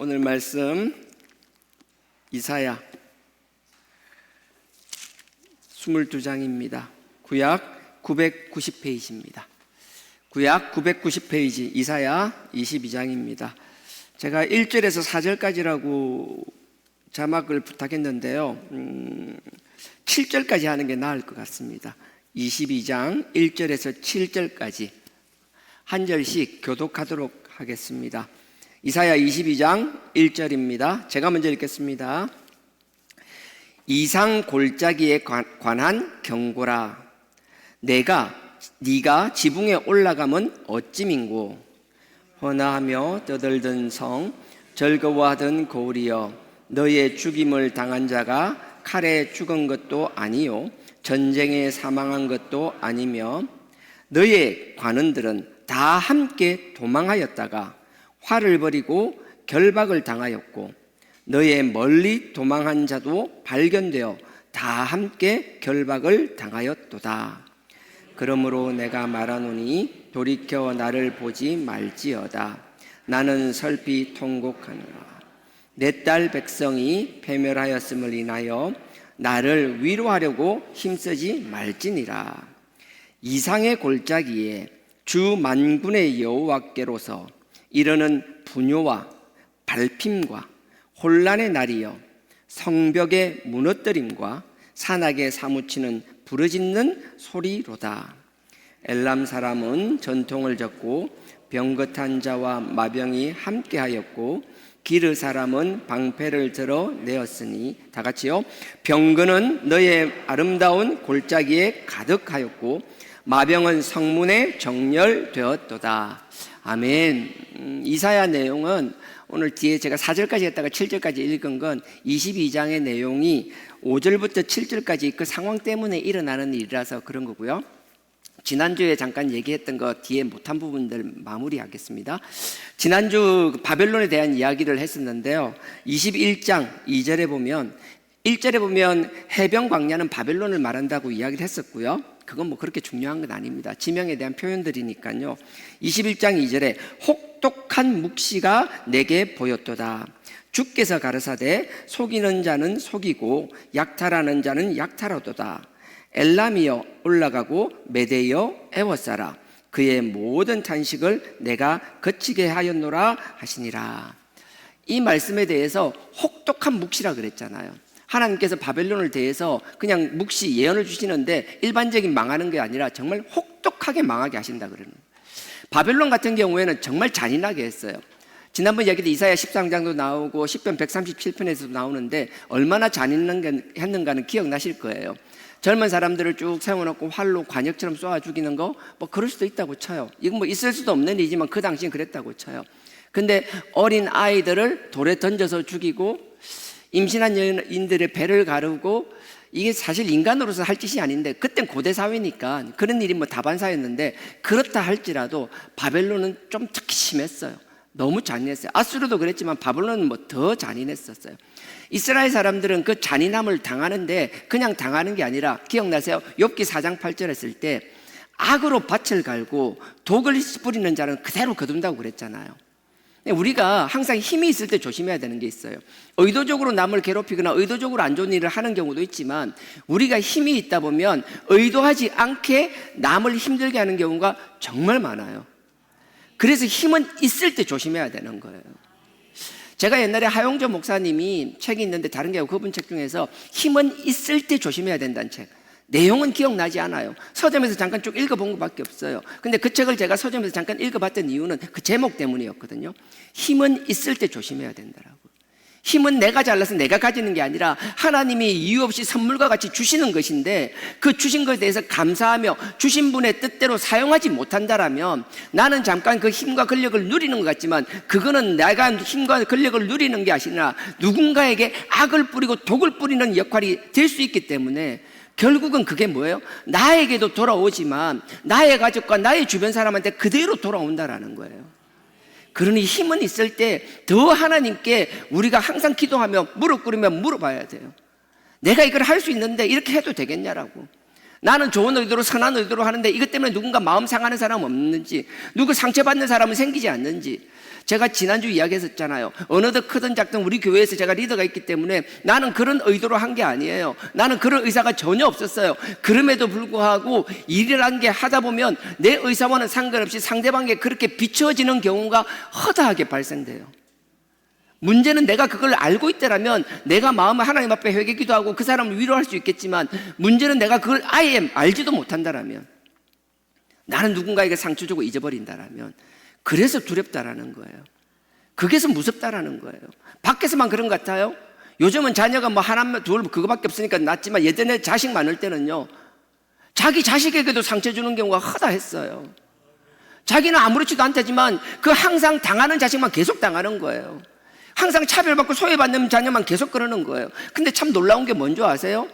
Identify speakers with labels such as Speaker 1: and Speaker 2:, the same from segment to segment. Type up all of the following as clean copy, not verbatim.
Speaker 1: 오늘 말씀 이사야 22장입니다. 구약 990페이지입니다. 구약 990페이지 이사야 22장입니다. 제가 1절에서 4절까지라고 자막을 부탁했는데요. 7절까지 하는 게 나을 것 같습니다. 22장 1절에서 7절까지 한 절씩 교독하도록 하겠습니다. 이사야 22장 1절입니다. 제가 먼저 읽겠습니다. 이상 골짜기에 관한 경고라. 네가 지붕에 올라가면 어찌민고. 헌화하며 떠들던 성, 즐거워하던 고을이여, 너의 죽임을 당한 자가 칼에 죽은 것도 아니요 전쟁에 사망한 것도 아니며, 너의 관원들은 다 함께 도망하였다가 화를 벌이고 결박을 당하였고, 너의 멀리 도망한 자도 발견되어 다 함께 결박을 당하였도다. 그러므로 내가 말하노니 돌이켜 나를 보지 말지어다. 나는 슬피 통곡하노라. 내 딸 백성이 패멸하였음을 인하여 나를 위로하려고 힘쓰지 말지니라. 이상의 골짜기에 주 만군의 여호와께로서 이르는 분요와 발핌과 혼란의 날이여, 성벽의 무너뜨림과 산악에 사무치는 부르짖는 소리로다. 엘람 사람은 전통을 졌고 병거탄 자와 마병이 함께하였고, 기르 사람은 방패를 들어 내었으니, 다 같이요. 병거는 너의 아름다운 골짜기에 가득하였고 마병은 성문에 정렬되었도다. 아멘. 이사야 내용은 오늘 뒤에 제가 4절까지 했다가 7절까지 읽은 건 22장의 내용이 5절부터 7절까지 그 상황 때문에 일어나는 일이라서 그런 거고요. 지난주에 잠깐 얘기했던 거 뒤에 못한 부분들 마무리하겠습니다. 지난주 바벨론에 대한 이야기를 했었는데요. 21장 2절에 보면, 1절에 보면 해변 광야는 바벨론을 말한다고 이야기를 했었고요. 그건 뭐 그렇게 중요한 건 아닙니다. 지명에 대한 표현들이니까요. 21장 2절에 혹독한 묵시가 내게 보였도다. 주께서 가르사대 속이는 자는 속이고 약탈하는 자는 약탈하도다. 엘람이여 올라가고 메대여 에워싸라. 그의 모든 탄식을 내가 거치게 하였노라 하시니라. 이 말씀에 대해서 혹독한 묵시라 그랬잖아요. 하나님께서 바벨론을 대해서 그냥 묵시 예언을 주시는데 일반적인 망하는 게 아니라 정말 혹독하게 망하게 하신다 그러는 거예요. 바벨론 같은 경우에는 정말 잔인하게 했어요. 지난번 이야기도 이사야 13장도 나오고 시편 137편에서도 나오는데 얼마나 잔인했는가는 기억나실 거예요. 젊은 사람들을 쭉 세워놓고 활로 관역처럼 쏘아 죽이는 거 뭐 그럴 수도 있다고 쳐요. 이건 뭐 있을 수도 없는 일이지만 그 당시엔 그랬다고 쳐요. 근데 어린 아이들을 돌에 던져서 죽이고 임신한 여인들의 배를 가르고, 이게 사실 인간으로서 할 짓이 아닌데 그땐 고대 사회니까 그런 일이 뭐 다반사였는데, 그렇다 할지라도 바벨론은 좀 특히 심했어요. 너무 잔인했어요. 아수르도 그랬지만 바벨론은 뭐 더 잔인했었어요. 이스라엘 사람들은 그 잔인함을 당하는데 그냥 당하는 게 아니라, 기억나세요? 욥기 4장 8절 했을 때 악으로 밭을 갈고 독을 뿌리는 자는 그대로 거둔다고 그랬잖아요. 우리가 항상 힘이 있을 때 조심해야 되는 게 있어요. 의도적으로 남을 괴롭히거나 의도적으로 안 좋은 일을 하는 경우도 있지만, 우리가 힘이 있다 보면 의도하지 않게 남을 힘들게 하는 경우가 정말 많아요. 그래서 힘은 있을 때 조심해야 되는 거예요. 제가 옛날에 하용조 목사님이 책이 있는데 다른 게 아니고 그분 책 중에서 힘은 있을 때 조심해야 된다는 책, 내용은 기억나지 않아요. 서점에서 잠깐 쭉 읽어본 것밖에 없어요. 근데 그 책을 제가 서점에서 잠깐 읽어봤던 이유는 그 제목 때문이었거든요. 힘은 있을 때 조심해야 된다라고. 힘은 내가 잘나서 내가 가지는 게 아니라 하나님이 이유 없이 선물과 같이 주시는 것인데, 그 주신 것에 대해서 감사하며 주신 분의 뜻대로 사용하지 못한다라면 나는 잠깐 그 힘과 권력을 누리는 것 같지만, 그거는 내가 힘과 권력을 누리는 게 아니라 누군가에게 악을 뿌리고 독을 뿌리는 역할이 될 수 있기 때문에, 결국은 그게 뭐예요? 나에게도 돌아오지만 나의 가족과 나의 주변 사람한테 그대로 돌아온다라는 거예요. 그러니 힘은 있을 때 더 하나님께 우리가 항상 기도하며 무릎 꿇으며 물어봐야 돼요. 내가 이걸 할 수 있는데 이렇게 해도 되겠냐라고. 나는 좋은 의도로 선한 의도로 하는데 이것 때문에 누군가 마음 상하는 사람은 없는지, 누구 상처받는 사람은 생기지 않는지. 제가 지난주 이야기했었잖아요. 어느덧 크든 작든 우리 교회에서 제가 리더가 있기 때문에 나는 그런 의도로 한 게 아니에요. 나는 그런 의사가 전혀 없었어요. 그럼에도 불구하고 일이라는 게 하다 보면 내 의사와는 상관없이 상대방에게 그렇게 비춰지는 경우가 허다하게 발생돼요. 문제는 내가 그걸 알고 있더라면 내가 마음을 하나님 앞에 회개기도 하고 그 사람을 위로할 수 있겠지만, 문제는 내가 그걸 아예 알지도 못한다라면, 나는 누군가에게 상처 주고 잊어버린다라면, 그래서 두렵다라는 거예요. 그게서 무섭다라는 거예요. 밖에서만 그런 것 같아요. 요즘은 자녀가 뭐 하나 둘 그거밖에 없으니까 낫지만, 예전에 자식 많을 때는요, 자기 자식에게도 상처 주는 경우가 허다했어요. 자기는 아무렇지도 않다지만 그 항상 당하는 자식만 계속 당하는 거예요. 항상 차별받고 소외받는 자녀만 계속 그러는 거예요. 근데 참 놀라운 게 뭔지 아세요?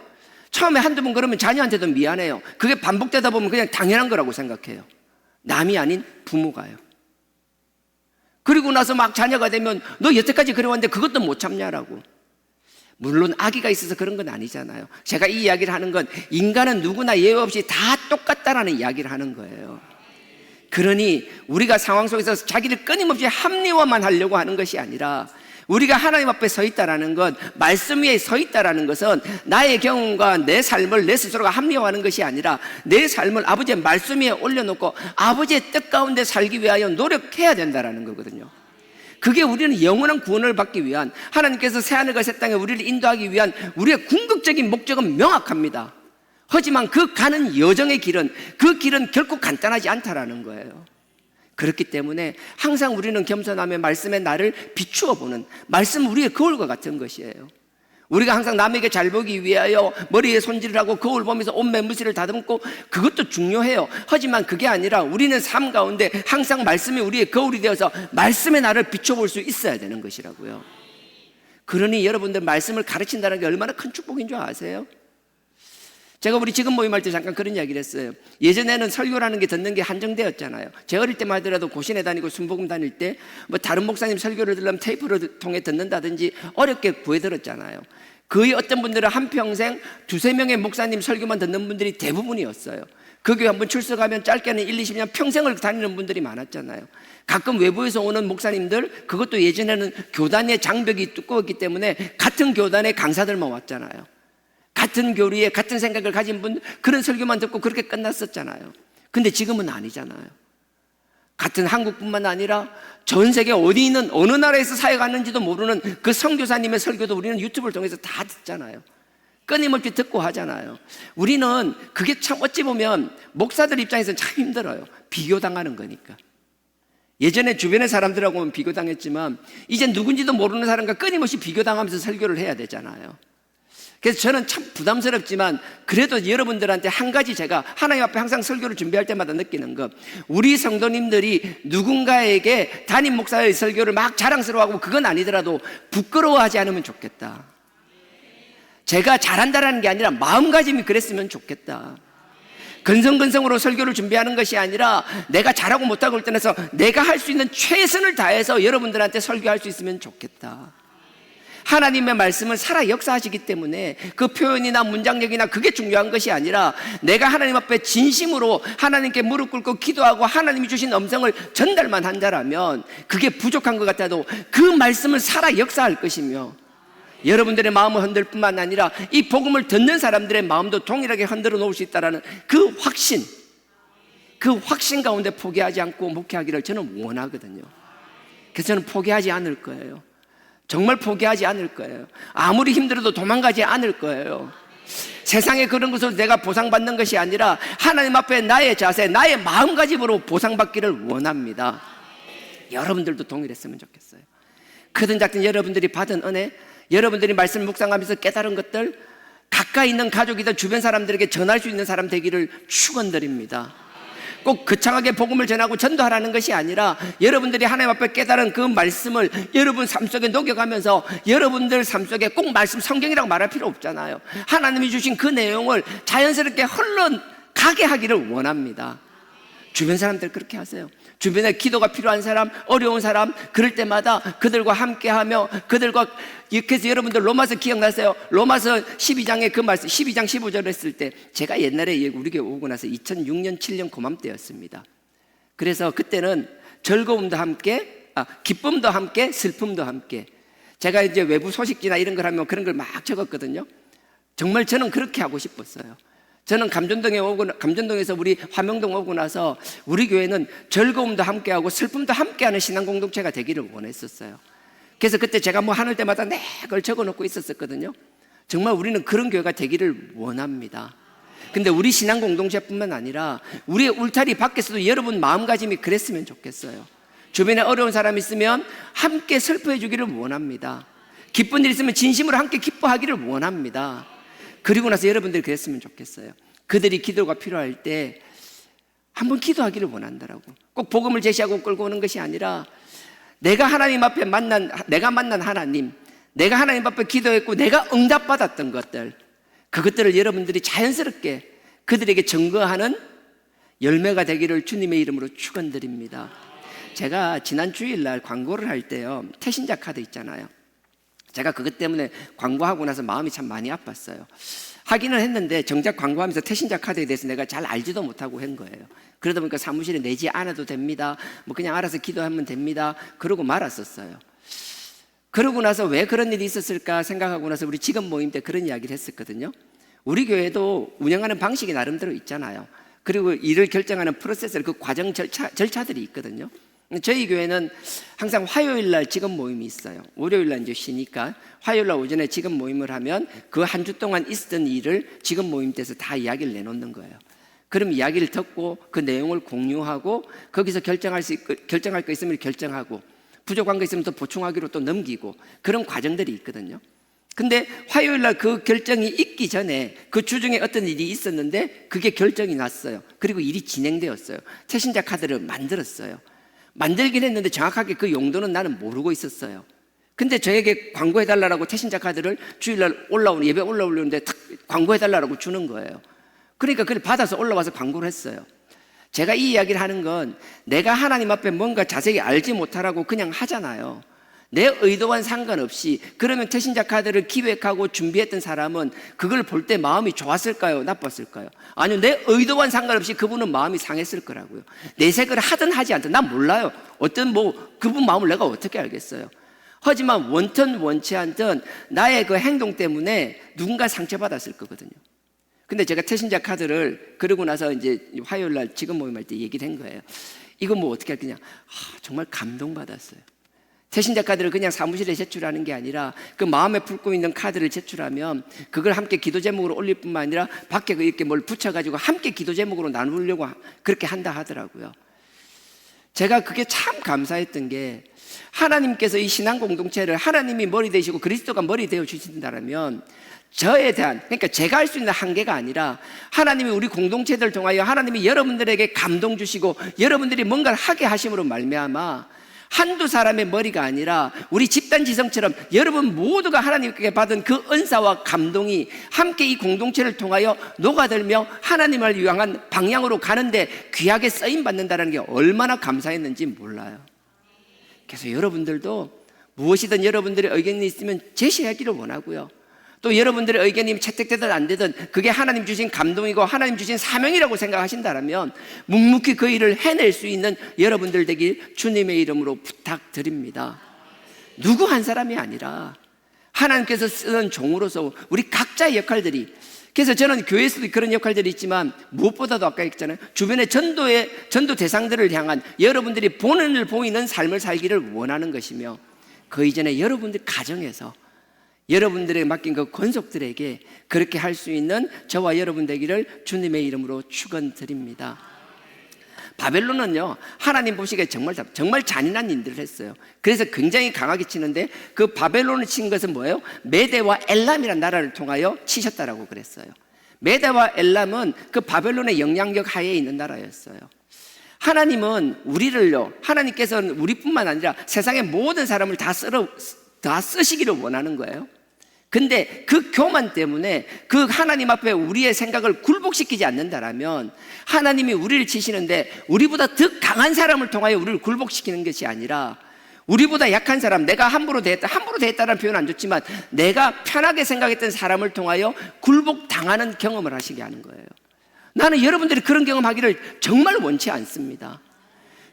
Speaker 1: 처음에 한두 번 그러면 자녀한테도 미안해요. 그게 반복되다 보면 그냥 당연한 거라고 생각해요. 남이 아닌 부모가요. 그리고 나서 막 자녀가 되면 너 여태까지 그래왔는데 그것도 못 참냐라고. 물론 악의가 있어서 그런 건 아니잖아요. 제가 이 이야기를 하는 건 인간은 누구나 예외 없이 다 똑같다라는 이야기를 하는 거예요. 그러니 우리가 상황 속에서 자기를 끊임없이 합리화만 하려고 하는 것이 아니라, 우리가 하나님 앞에 서 있다라는 것, 말씀 위에 서 있다라는 것은 나의 경험과 내 삶을 내 스스로가 합리화하는 것이 아니라 내 삶을 아버지의 말씀 위에 올려놓고 아버지의 뜻 가운데 살기 위하여 노력해야 된다라는 거거든요. 그게 우리는 영원한 구원을 받기 위한, 하나님께서 새하늘과 새 땅에 우리를 인도하기 위한 우리의 궁극적인 목적은 명확합니다. 하지만 그 가는 여정의 길은, 그 길은 결코 간단하지 않다라는 거예요. 그렇기 때문에 항상 우리는 겸손하며 말씀의 나를 비추어 보는, 말씀은 우리의 거울과 같은 것이에요. 우리가 항상 남에게 잘 보기 위하여 머리에 손질을 하고 거울 보면서 옷 매무새를 다듬고, 그것도 중요해요. 하지만 그게 아니라 우리는 삶 가운데 항상 말씀이 우리의 거울이 되어서 말씀의 나를 비춰볼 수 있어야 되는 것이라고요. 그러니 여러분들, 말씀을 가르친다는 게 얼마나 큰 축복인 줄 아세요? 제가 우리 지금 모임할 때 잠깐 그런 이야기를 했어요. 예전에는 설교라는 게 듣는 게 한정되었잖아요. 제 어릴 때만 하더라도 고신에 다니고 순복음 다닐 때 뭐 다른 목사님 설교를 들으면 테이프를 통해 듣는다든지 어렵게 구해 들었잖아요. 거의 어떤 분들은 한평생 두세 명의 목사님 설교만 듣는 분들이 대부분이었어요. 그 교회 한번 출석하면 짧게는 1, 20년 평생을 다니는 분들이 많았잖아요. 가끔 외부에서 오는 목사님들, 그것도 예전에는 교단의 장벽이 두꺼웠기 때문에 같은 교단의 강사들만 왔잖아요. 같은 교리에 같은 생각을 가진 분, 그런 설교만 듣고 그렇게 끝났었잖아요. 근데 지금은 아니잖아요. 같은 한국뿐만 아니라 전 세계 어디 있는 어느 나라에서 사역하는지도 모르는 그 선교사님의 설교도 우리는 유튜브를 통해서 다 듣잖아요. 끊임없이 듣고 하잖아요. 우리는 그게 참 어찌 보면 목사들 입장에서는 참 힘들어요. 비교당하는 거니까. 예전에 주변의 사람들하고는 비교당했지만 이제 누군지도 모르는 사람과 끊임없이 비교당하면서 설교를 해야 되잖아요. 그래서 저는 참 부담스럽지만 그래도 여러분들한테 한 가지, 제가 하나님 앞에 항상 설교를 준비할 때마다 느끼는 것, 우리 성도님들이 누군가에게 담임 목사의 설교를 막 자랑스러워하고 그건 아니더라도 부끄러워하지 않으면 좋겠다. 제가 잘한다라는 게 아니라 마음가짐이 그랬으면 좋겠다. 근성근성으로 설교를 준비하는 것이 아니라 내가 잘하고 못하고 를 떠나서 내가 할 수 있는 최선을 다해서 여러분들한테 설교할 수 있으면 좋겠다. 하나님의 말씀은 살아 역사하시기 때문에 그 표현이나 문장력이나 그게 중요한 것이 아니라 내가 하나님 앞에 진심으로 하나님께 무릎 꿇고 기도하고 하나님이 주신 음성을 전달만 한다라면 그게 부족한 것 같아도 그 말씀은 살아 역사할 것이며 여러분들의 마음을 흔들 뿐만 아니라 이 복음을 듣는 사람들의 마음도 동일하게 흔들어 놓을 수 있다는 그 확신 가운데 포기하지 않고 목회하기를 저는 원하거든요. 그래서 저는 포기하지 않을 거예요. 정말 포기하지 않을 거예요. 아무리 힘들어도 도망가지 않을 거예요. 세상에 그런 것으로 내가 보상받는 것이 아니라 하나님 앞에 나의 자세, 나의 마음가짐으로 보상받기를 원합니다. 여러분들도 동일했으면 좋겠어요. 크든 작든 여러분들이 받은 은혜, 여러분들이 말씀 묵상하면서 깨달은 것들, 가까이 있는 가족이든 주변 사람들에게 전할 수 있는 사람 되기를 축원드립니다. 꼭 거창하게 복음을 전하고 전도하라는 것이 아니라 여러분들이 하나님 앞에 깨달은 그 말씀을 여러분 삶 속에 녹여가면서 여러분들 삶 속에 꼭 말씀, 성경이라고 말할 필요 없잖아요. 하나님이 주신 그 내용을 자연스럽게 흘러가게 하기를 원합니다. 주변 사람들 그렇게 하세요. 주변에 기도가 필요한 사람, 어려운 사람, 그럴 때마다 그들과 함께하며 그들과, 그래서 여러분들 로마서 기억나세요? 로마서 12장에 그 말씀, 12장 15절 했을 때 제가 옛날에 우리 교회 오고 나서 2006년 7년 그맘때였습니다. 그래서 그때는 즐거움도 함께 기쁨도 함께 슬픔도 함께. 제가 이제 외부 소식지나 이런 걸 하면 그런 걸 막 적었거든요. 정말 저는 그렇게 하고 싶었어요. 저는 감전동에서 우리 화명동 오고 나서 우리 교회는 즐거움도 함께하고 슬픔도 함께하는 신앙 공동체가 되기를 원했었어요. 그래서 그때 제가 뭐 하는 때마다 그걸 적어놓고 있었거든요. 정말 우리는 그런 교회가 되기를 원합니다. 근데 우리 신앙 공동체뿐만 아니라 우리의 울타리 밖에서도 여러분 마음가짐이 그랬으면 좋겠어요. 주변에 어려운 사람이 있으면 함께 슬퍼해 주기를 원합니다. 기쁜 일 있으면 진심으로 함께 기뻐하기를 원합니다. 그리고 나서 여러분들이 그랬으면 좋겠어요. 그들이 기도가 필요할 때 한번 기도하기를 원한다라고. 꼭 복음을 제시하고 끌고 오는 것이 아니라 내가 하나님 앞에 내가 만난 하나님, 내가 하나님 앞에 기도했고 내가 응답받았던 것들, 그것들을 여러분들이 자연스럽게 그들에게 증거하는 열매가 되기를 주님의 이름으로 축원드립니다. 제가 지난 주일날 광고를 할 때요, 태신자 카드 있잖아요. 제가 그것 때문에 광고하고 나서 마음이 참 많이 아팠어요. 하기는 했는데 정작 광고하면서 태신자 카드에 대해서 내가 잘 알지도 못하고 한 거예요. 그러다 보니까 사무실에 내지 않아도 됩니다, 뭐 그냥 알아서 기도하면 됩니다, 그러고 말았었어요. 그러고 나서 왜 그런 일이 있었을까 생각하고 나서 우리 직업 모임 때 그런 이야기를 했었거든요. 우리 교회도 운영하는 방식이 나름대로 있잖아요. 그리고 일을 결정하는 프로세스, 그 과정 절차들이 있거든요. 저희 교회는 항상 화요일 날 직업 모임이 있어요. 월요일 날 이제 쉬니까 화요일 날 오전에 직업 모임을 하면 그 한 주 동안 있었던 일을 직업 모임 때서 다 이야기를 내놓는 거예요. 그럼 이야기를 듣고 그 내용을 공유하고 거기서 결정할 거 있으면 결정하고 부족한 거 있으면 또 보충하기로 또 넘기고 그런 과정들이 있거든요. 근데 화요일 날 그 결정이 있기 전에 그 주중에 어떤 일이 있었는데 그게 결정이 났어요. 그리고 일이 진행되었어요. 태신자 카드를 만들었어요. 만들긴 했는데 정확하게 그 용도는 나는 모르고 있었어요. 근데 저에게 광고해달라고 태신자 카드를 주일날 예배 올라오려는데 탁 광고해달라고 주는 거예요. 그러니까 그걸 받아서 올라와서 광고를 했어요. 제가 이 이야기를 하는 건 내가 하나님 앞에 뭔가 자세히 알지 못하라고 그냥 하잖아요. 내 의도와는 상관없이. 그러면 태신자 카드를 기획하고 준비했던 사람은 그걸 볼 때 마음이 좋았을까요? 나빴을까요? 아니요, 내 의도와는 상관없이 그분은 마음이 상했을 거라고요. 내색을 하든 하지 않든 난 몰라요. 그분 마음을 내가 어떻게 알겠어요? 하지만 원튼 원치 않든 나의 그 행동 때문에 누군가 상처받았을 거거든요. 근데 제가 태신자 카드를 그러고 나서 이제 화요일 날 직업 모임할 때 얘기를 한 거예요. 이거 뭐 어떻게 할 거냐. 정말 감동받았어요. 태신자 카드를 그냥 사무실에 제출하는 게 아니라 그 마음에 품고 있는 카드를 제출하면 그걸 함께 기도 제목으로 올릴 뿐만 아니라 밖에 이렇게 뭘 붙여가지고 함께 기도 제목으로 나누려고 그렇게 한다 하더라고요. 제가 그게 참 감사했던 게 하나님께서 이 신앙 공동체를 하나님이 머리 되시고 그리스도가 머리 되어 주신다면 저에 대한, 그러니까 제가 할 수 있는 한계가 아니라 하나님이 우리 공동체들을 통하여 하나님이 여러분들에게 감동 주시고 여러분들이 뭔가를 하게 하심으로 말미암아 한두 사람의 머리가 아니라 우리 집단 지성처럼 여러분 모두가 하나님께 받은 그 은사와 감동이 함께 이 공동체를 통하여 녹아들며 하나님을 향한 방향으로 가는데 귀하게 쓰임받는다는 게 얼마나 감사했는지 몰라요. 그래서 여러분들도 무엇이든 여러분들의 의견이 있으면 제시하기를 원하고요. 또 여러분들의 의견이 채택되든 안 되든 그게 하나님 주신 감동이고 하나님 주신 사명이라고 생각하신다면 묵묵히 그 일을 해낼 수 있는 여러분들 되길 주님의 이름으로 부탁드립니다. 누구 한 사람이 아니라 하나님께서 쓰는 종으로서 우리 각자의 역할들이, 그래서 저는 교회에서도 그런 역할들이 있지만 무엇보다도 아까 했잖아요. 주변의 전도 대상들을 향한 여러분들이 본을 보이는 삶을 살기를 원하는 것이며 그 이전에 여러분들 가정에서 여러분들에게 맡긴 그 권속들에게 그렇게 할 수 있는 저와 여러분 되기를 주님의 이름으로 축원드립니다. 바벨론은요, 하나님 보시기에 정말 잔인한 일들을 했어요. 그래서 굉장히 강하게 치는데 그 바벨론을 친 것은 뭐예요? 메대와 엘람이라는 나라를 통하여 치셨다라고 그랬어요. 메대와 엘람은 그 바벨론의 영향력 하에 있는 나라였어요. 하나님은 하나님께서는 우리뿐만 아니라 세상의 모든 사람을 다 쓰시기를 원하는 거예요. 근데 그 교만 때문에 그 하나님 앞에 우리의 생각을 굴복시키지 않는다라면 하나님이 우리를 치시는데 우리보다 더 강한 사람을 통하여 우리를 굴복시키는 것이 아니라 우리보다 약한 사람, 내가 함부로 대했다라는 표현은 안 좋지만 내가 편하게 생각했던 사람을 통하여 굴복당하는 경험을 하시게 하는 거예요. 나는 여러분들이 그런 경험하기를 정말 원치 않습니다.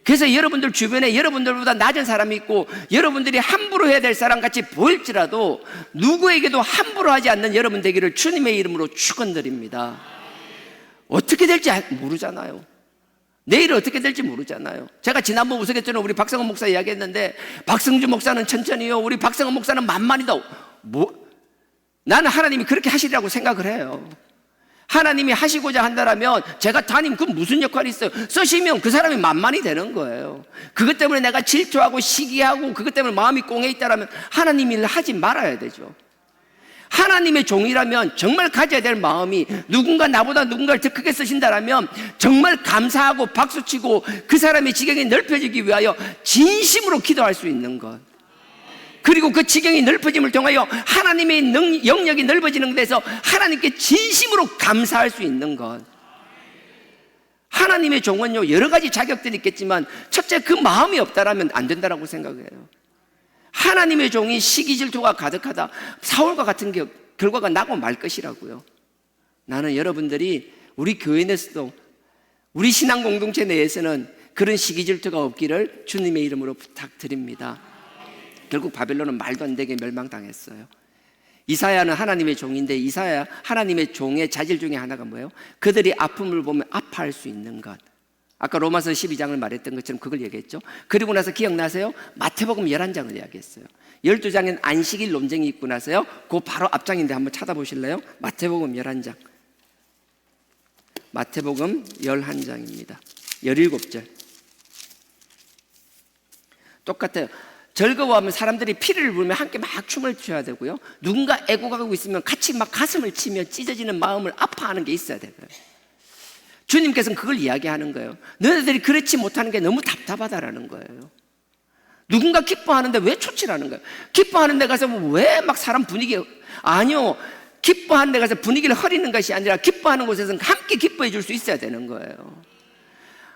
Speaker 1: 그래서 여러분들 주변에 여러분들보다 낮은 사람이 있고 여러분들이 함부로 해야 될 사람 같이 보일지라도 누구에게도 함부로 하지 않는 여러분 되기를 주님의 이름으로 축원드립니다. 어떻게 될지 모르잖아요. 내일 어떻게 될지 모르잖아요. 제가 지난번 우스갯소리로 우리 박성원 목사 이야기했는데, 박성주 목사는 천천히요, 우리 박성원 목사는 만만이다. 나는 하나님이 그렇게 하시리라고 생각을 해요. 하나님이 하시고자 한다면 제가 담임 그 무슨 역할이 있어요? 쓰시면 그 사람이 만만이 되는 거예요. 그것 때문에 내가 질투하고 시기하고 그것 때문에 마음이 꽁해 있다라면 하나님 일을 하지 말아야 되죠. 하나님의 종이라면 정말 가져야 될 마음이, 누군가를 더 크게 쓰신다라면 정말 감사하고 박수치고 그 사람의 지경이 넓혀지기 위하여 진심으로 기도할 수 있는 것, 그리고 그 지경이 넓어짐을 통하여 하나님의 영역이 넓어지는 데서 하나님께 진심으로 감사할 수 있는 것. 하나님의 종은요, 여러 가지 자격들이 있겠지만 첫째, 그 마음이 없다라면 안 된다라고 생각해요. 하나님의 종이 시기 질투가 가득하다, 사울과 같은 결과가 나고 말 것이라고요. 나는 여러분들이 우리 교회 내에서도, 우리 신앙 공동체 내에서는 그런 시기 질투가 없기를 주님의 이름으로 부탁드립니다. 결국 바벨론은 말도 안 되게 멸망당했어요. 이사야는 하나님의 종인데, 이사야 하나님의 종의 자질 중에 하나가 뭐예요? 그들이 아픔을 보면 아파할 수 있는 것. 아까 로마서 12장을 말했던 것처럼 그걸 얘기했죠. 그리고 나서 기억나세요? 마태복음 11장을 이야기했어요. 12장엔 안식일 논쟁이 있고 나서요, 그 바로 앞장인데 한번 찾아보실래요? 마태복음 11장. 마태복음 11장입니다. 17절. 똑같아요. 즐거워하면 사람들이 피를 불면 함께 막 춤을 춰야 되고요, 누군가 애고가고 있으면 같이 막 가슴을 치며 찢어지는 마음을 아파하는 게 있어야 되고요. 주님께서는 그걸 이야기하는 거예요. 너희들이 그렇지 못하는 게 너무 답답하다라는 거예요. 누군가 기뻐하는데 왜 초치라는 거예요. 기뻐하는 데 가서 왜 막 사람 분위기, 아니요, 기뻐하는 데 가서 분위기를 흐리는 것이 아니라 기뻐하는 곳에서는 함께 기뻐해 줄 수 있어야 되는 거예요.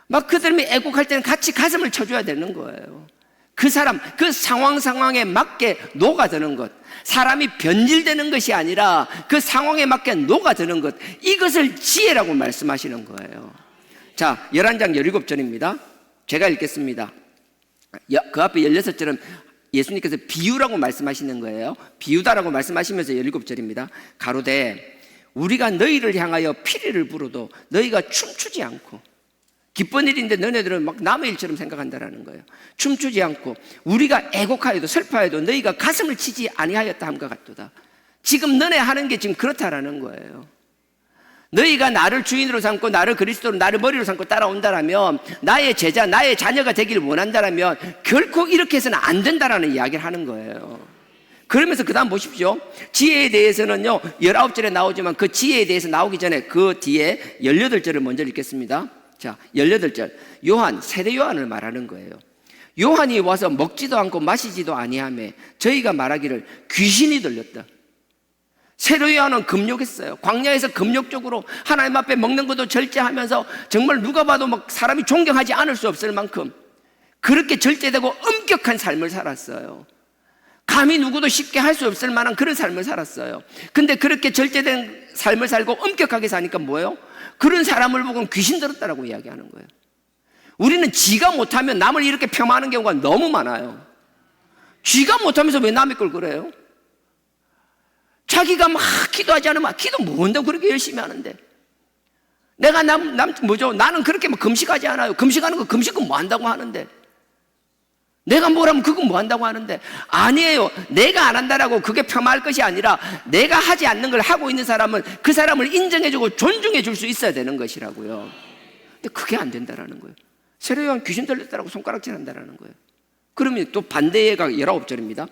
Speaker 1: 막 그 사람이 애곡할 때는 같이 가슴을 쳐줘야 되는 거예요. 그 사람, 그 상황에 맞게 녹아드는 것, 사람이 변질되는 것이 아니라 그 상황에 맞게 녹아드는 것, 이것을 지혜라고 말씀하시는 거예요. 자, 11장 17절입니다. 제가 읽겠습니다. 그 앞에 16절은 예수님께서 비유라고 말씀하시는 거예요. 비유다라고 말씀하시면서 17절입니다. 가로되 우리가 너희를 향하여 피리를 불어도 너희가 춤추지 않고, 기쁜 일인데 너네들은 막 남의 일처럼 생각한다라는 거예요. 춤추지 않고, 우리가 애곡하여도 슬퍼하여도 너희가 가슴을 치지 아니하였다 함과 같도다. 지금 너네 하는 게 지금 그렇다라는 거예요. 너희가 나를 주인으로 삼고 나를 그리스도로, 나를 머리로 삼고 따라온다라면, 나의 제자, 나의 자녀가 되기를 원한다라면 결코 이렇게 해서는 안 된다라는 이야기를 하는 거예요. 그러면서 그 다음 보십시오. 지혜에 대해서는요 19절에 나오지만 그 지혜에 대해서 나오기 전에 그 뒤에 18절을 먼저 읽겠습니다. 자, 18절. 세례 요한을 말하는 거예요. 요한이 와서 먹지도 않고 마시지도 아니하며 저희가 말하기를 귀신이 들렸다. 세례 요한은 금욕했어요. 광야에서 금욕적으로 하나님 앞에 먹는 것도 절제하면서 정말 누가 봐도 막 사람이 존경하지 않을 수 없을 만큼 그렇게 절제되고 엄격한 삶을 살았어요. 감히 누구도 쉽게 할 수 없을 만한 그런 삶을 살았어요. 근데 그렇게 절제된 삶을 살고 엄격하게 사니까 뭐예요? 그런 사람을 보고는 귀신 들었다라고 이야기하는 거예요. 우리는 지가 못하면 남을 이렇게 폄하하는 경우가 너무 많아요. 지가 못하면서 왜 남의 걸 그래요? 자기가 막 기도하지 않으면 기도 뭔데 그렇게 열심히 하는데, 내가 나는 그렇게 막 금식하지 않아요. 금식하는 거 금식은 뭐 한다고 하는데, 내가 뭐라면 그건 뭐 한다고 하는데, 아니에요. 내가 안 한다라고 그게 폄하할 것이 아니라 내가 하지 않는 걸 하고 있는 사람은 그 사람을 인정해주고 존중해 줄 수 있어야 되는 것이라고요. 근데 그게 안 된다라는 거예요. 세례 요한 귀신 들렸다라고 손가락질 한다라는 거예요. 그러면 또 반대가 19절입니다.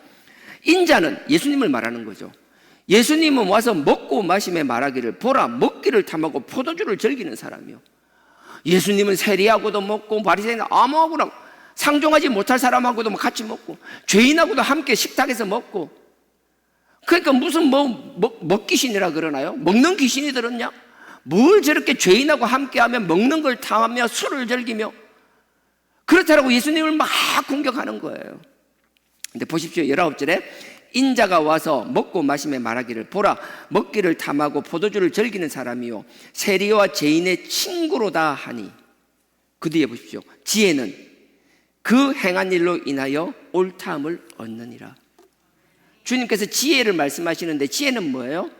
Speaker 1: 인자는 예수님을 말하는 거죠. 예수님은 와서 먹고 마시며 말하기를 보라 먹기를 탐하고 포도주를 즐기는 사람이요. 예수님은 세리하고도 먹고 바리새인 아무하고나 상종하지 못할 사람하고도 같이 먹고 죄인하고도 함께 식탁에서 먹고, 그러니까 무슨 먹귀신이라 그러나요? 먹는 귀신이 들었냐? 뭘 저렇게 죄인하고 함께하며 먹는 걸 탐하며 술을 즐기며 그렇다라고 예수님을 막 공격하는 거예요. 근데 보십시오. 19절에 인자가 와서 먹고 마시며 말하기를 보라 먹기를 탐하고 포도주를 즐기는 사람이요 세리와 죄인의 친구로다 하니, 그 뒤에 보십시오. 지혜는 그 행한 일로 인하여 옳다함을 얻느니라. 주님께서 지혜를 말씀하시는데 지혜는 뭐예요?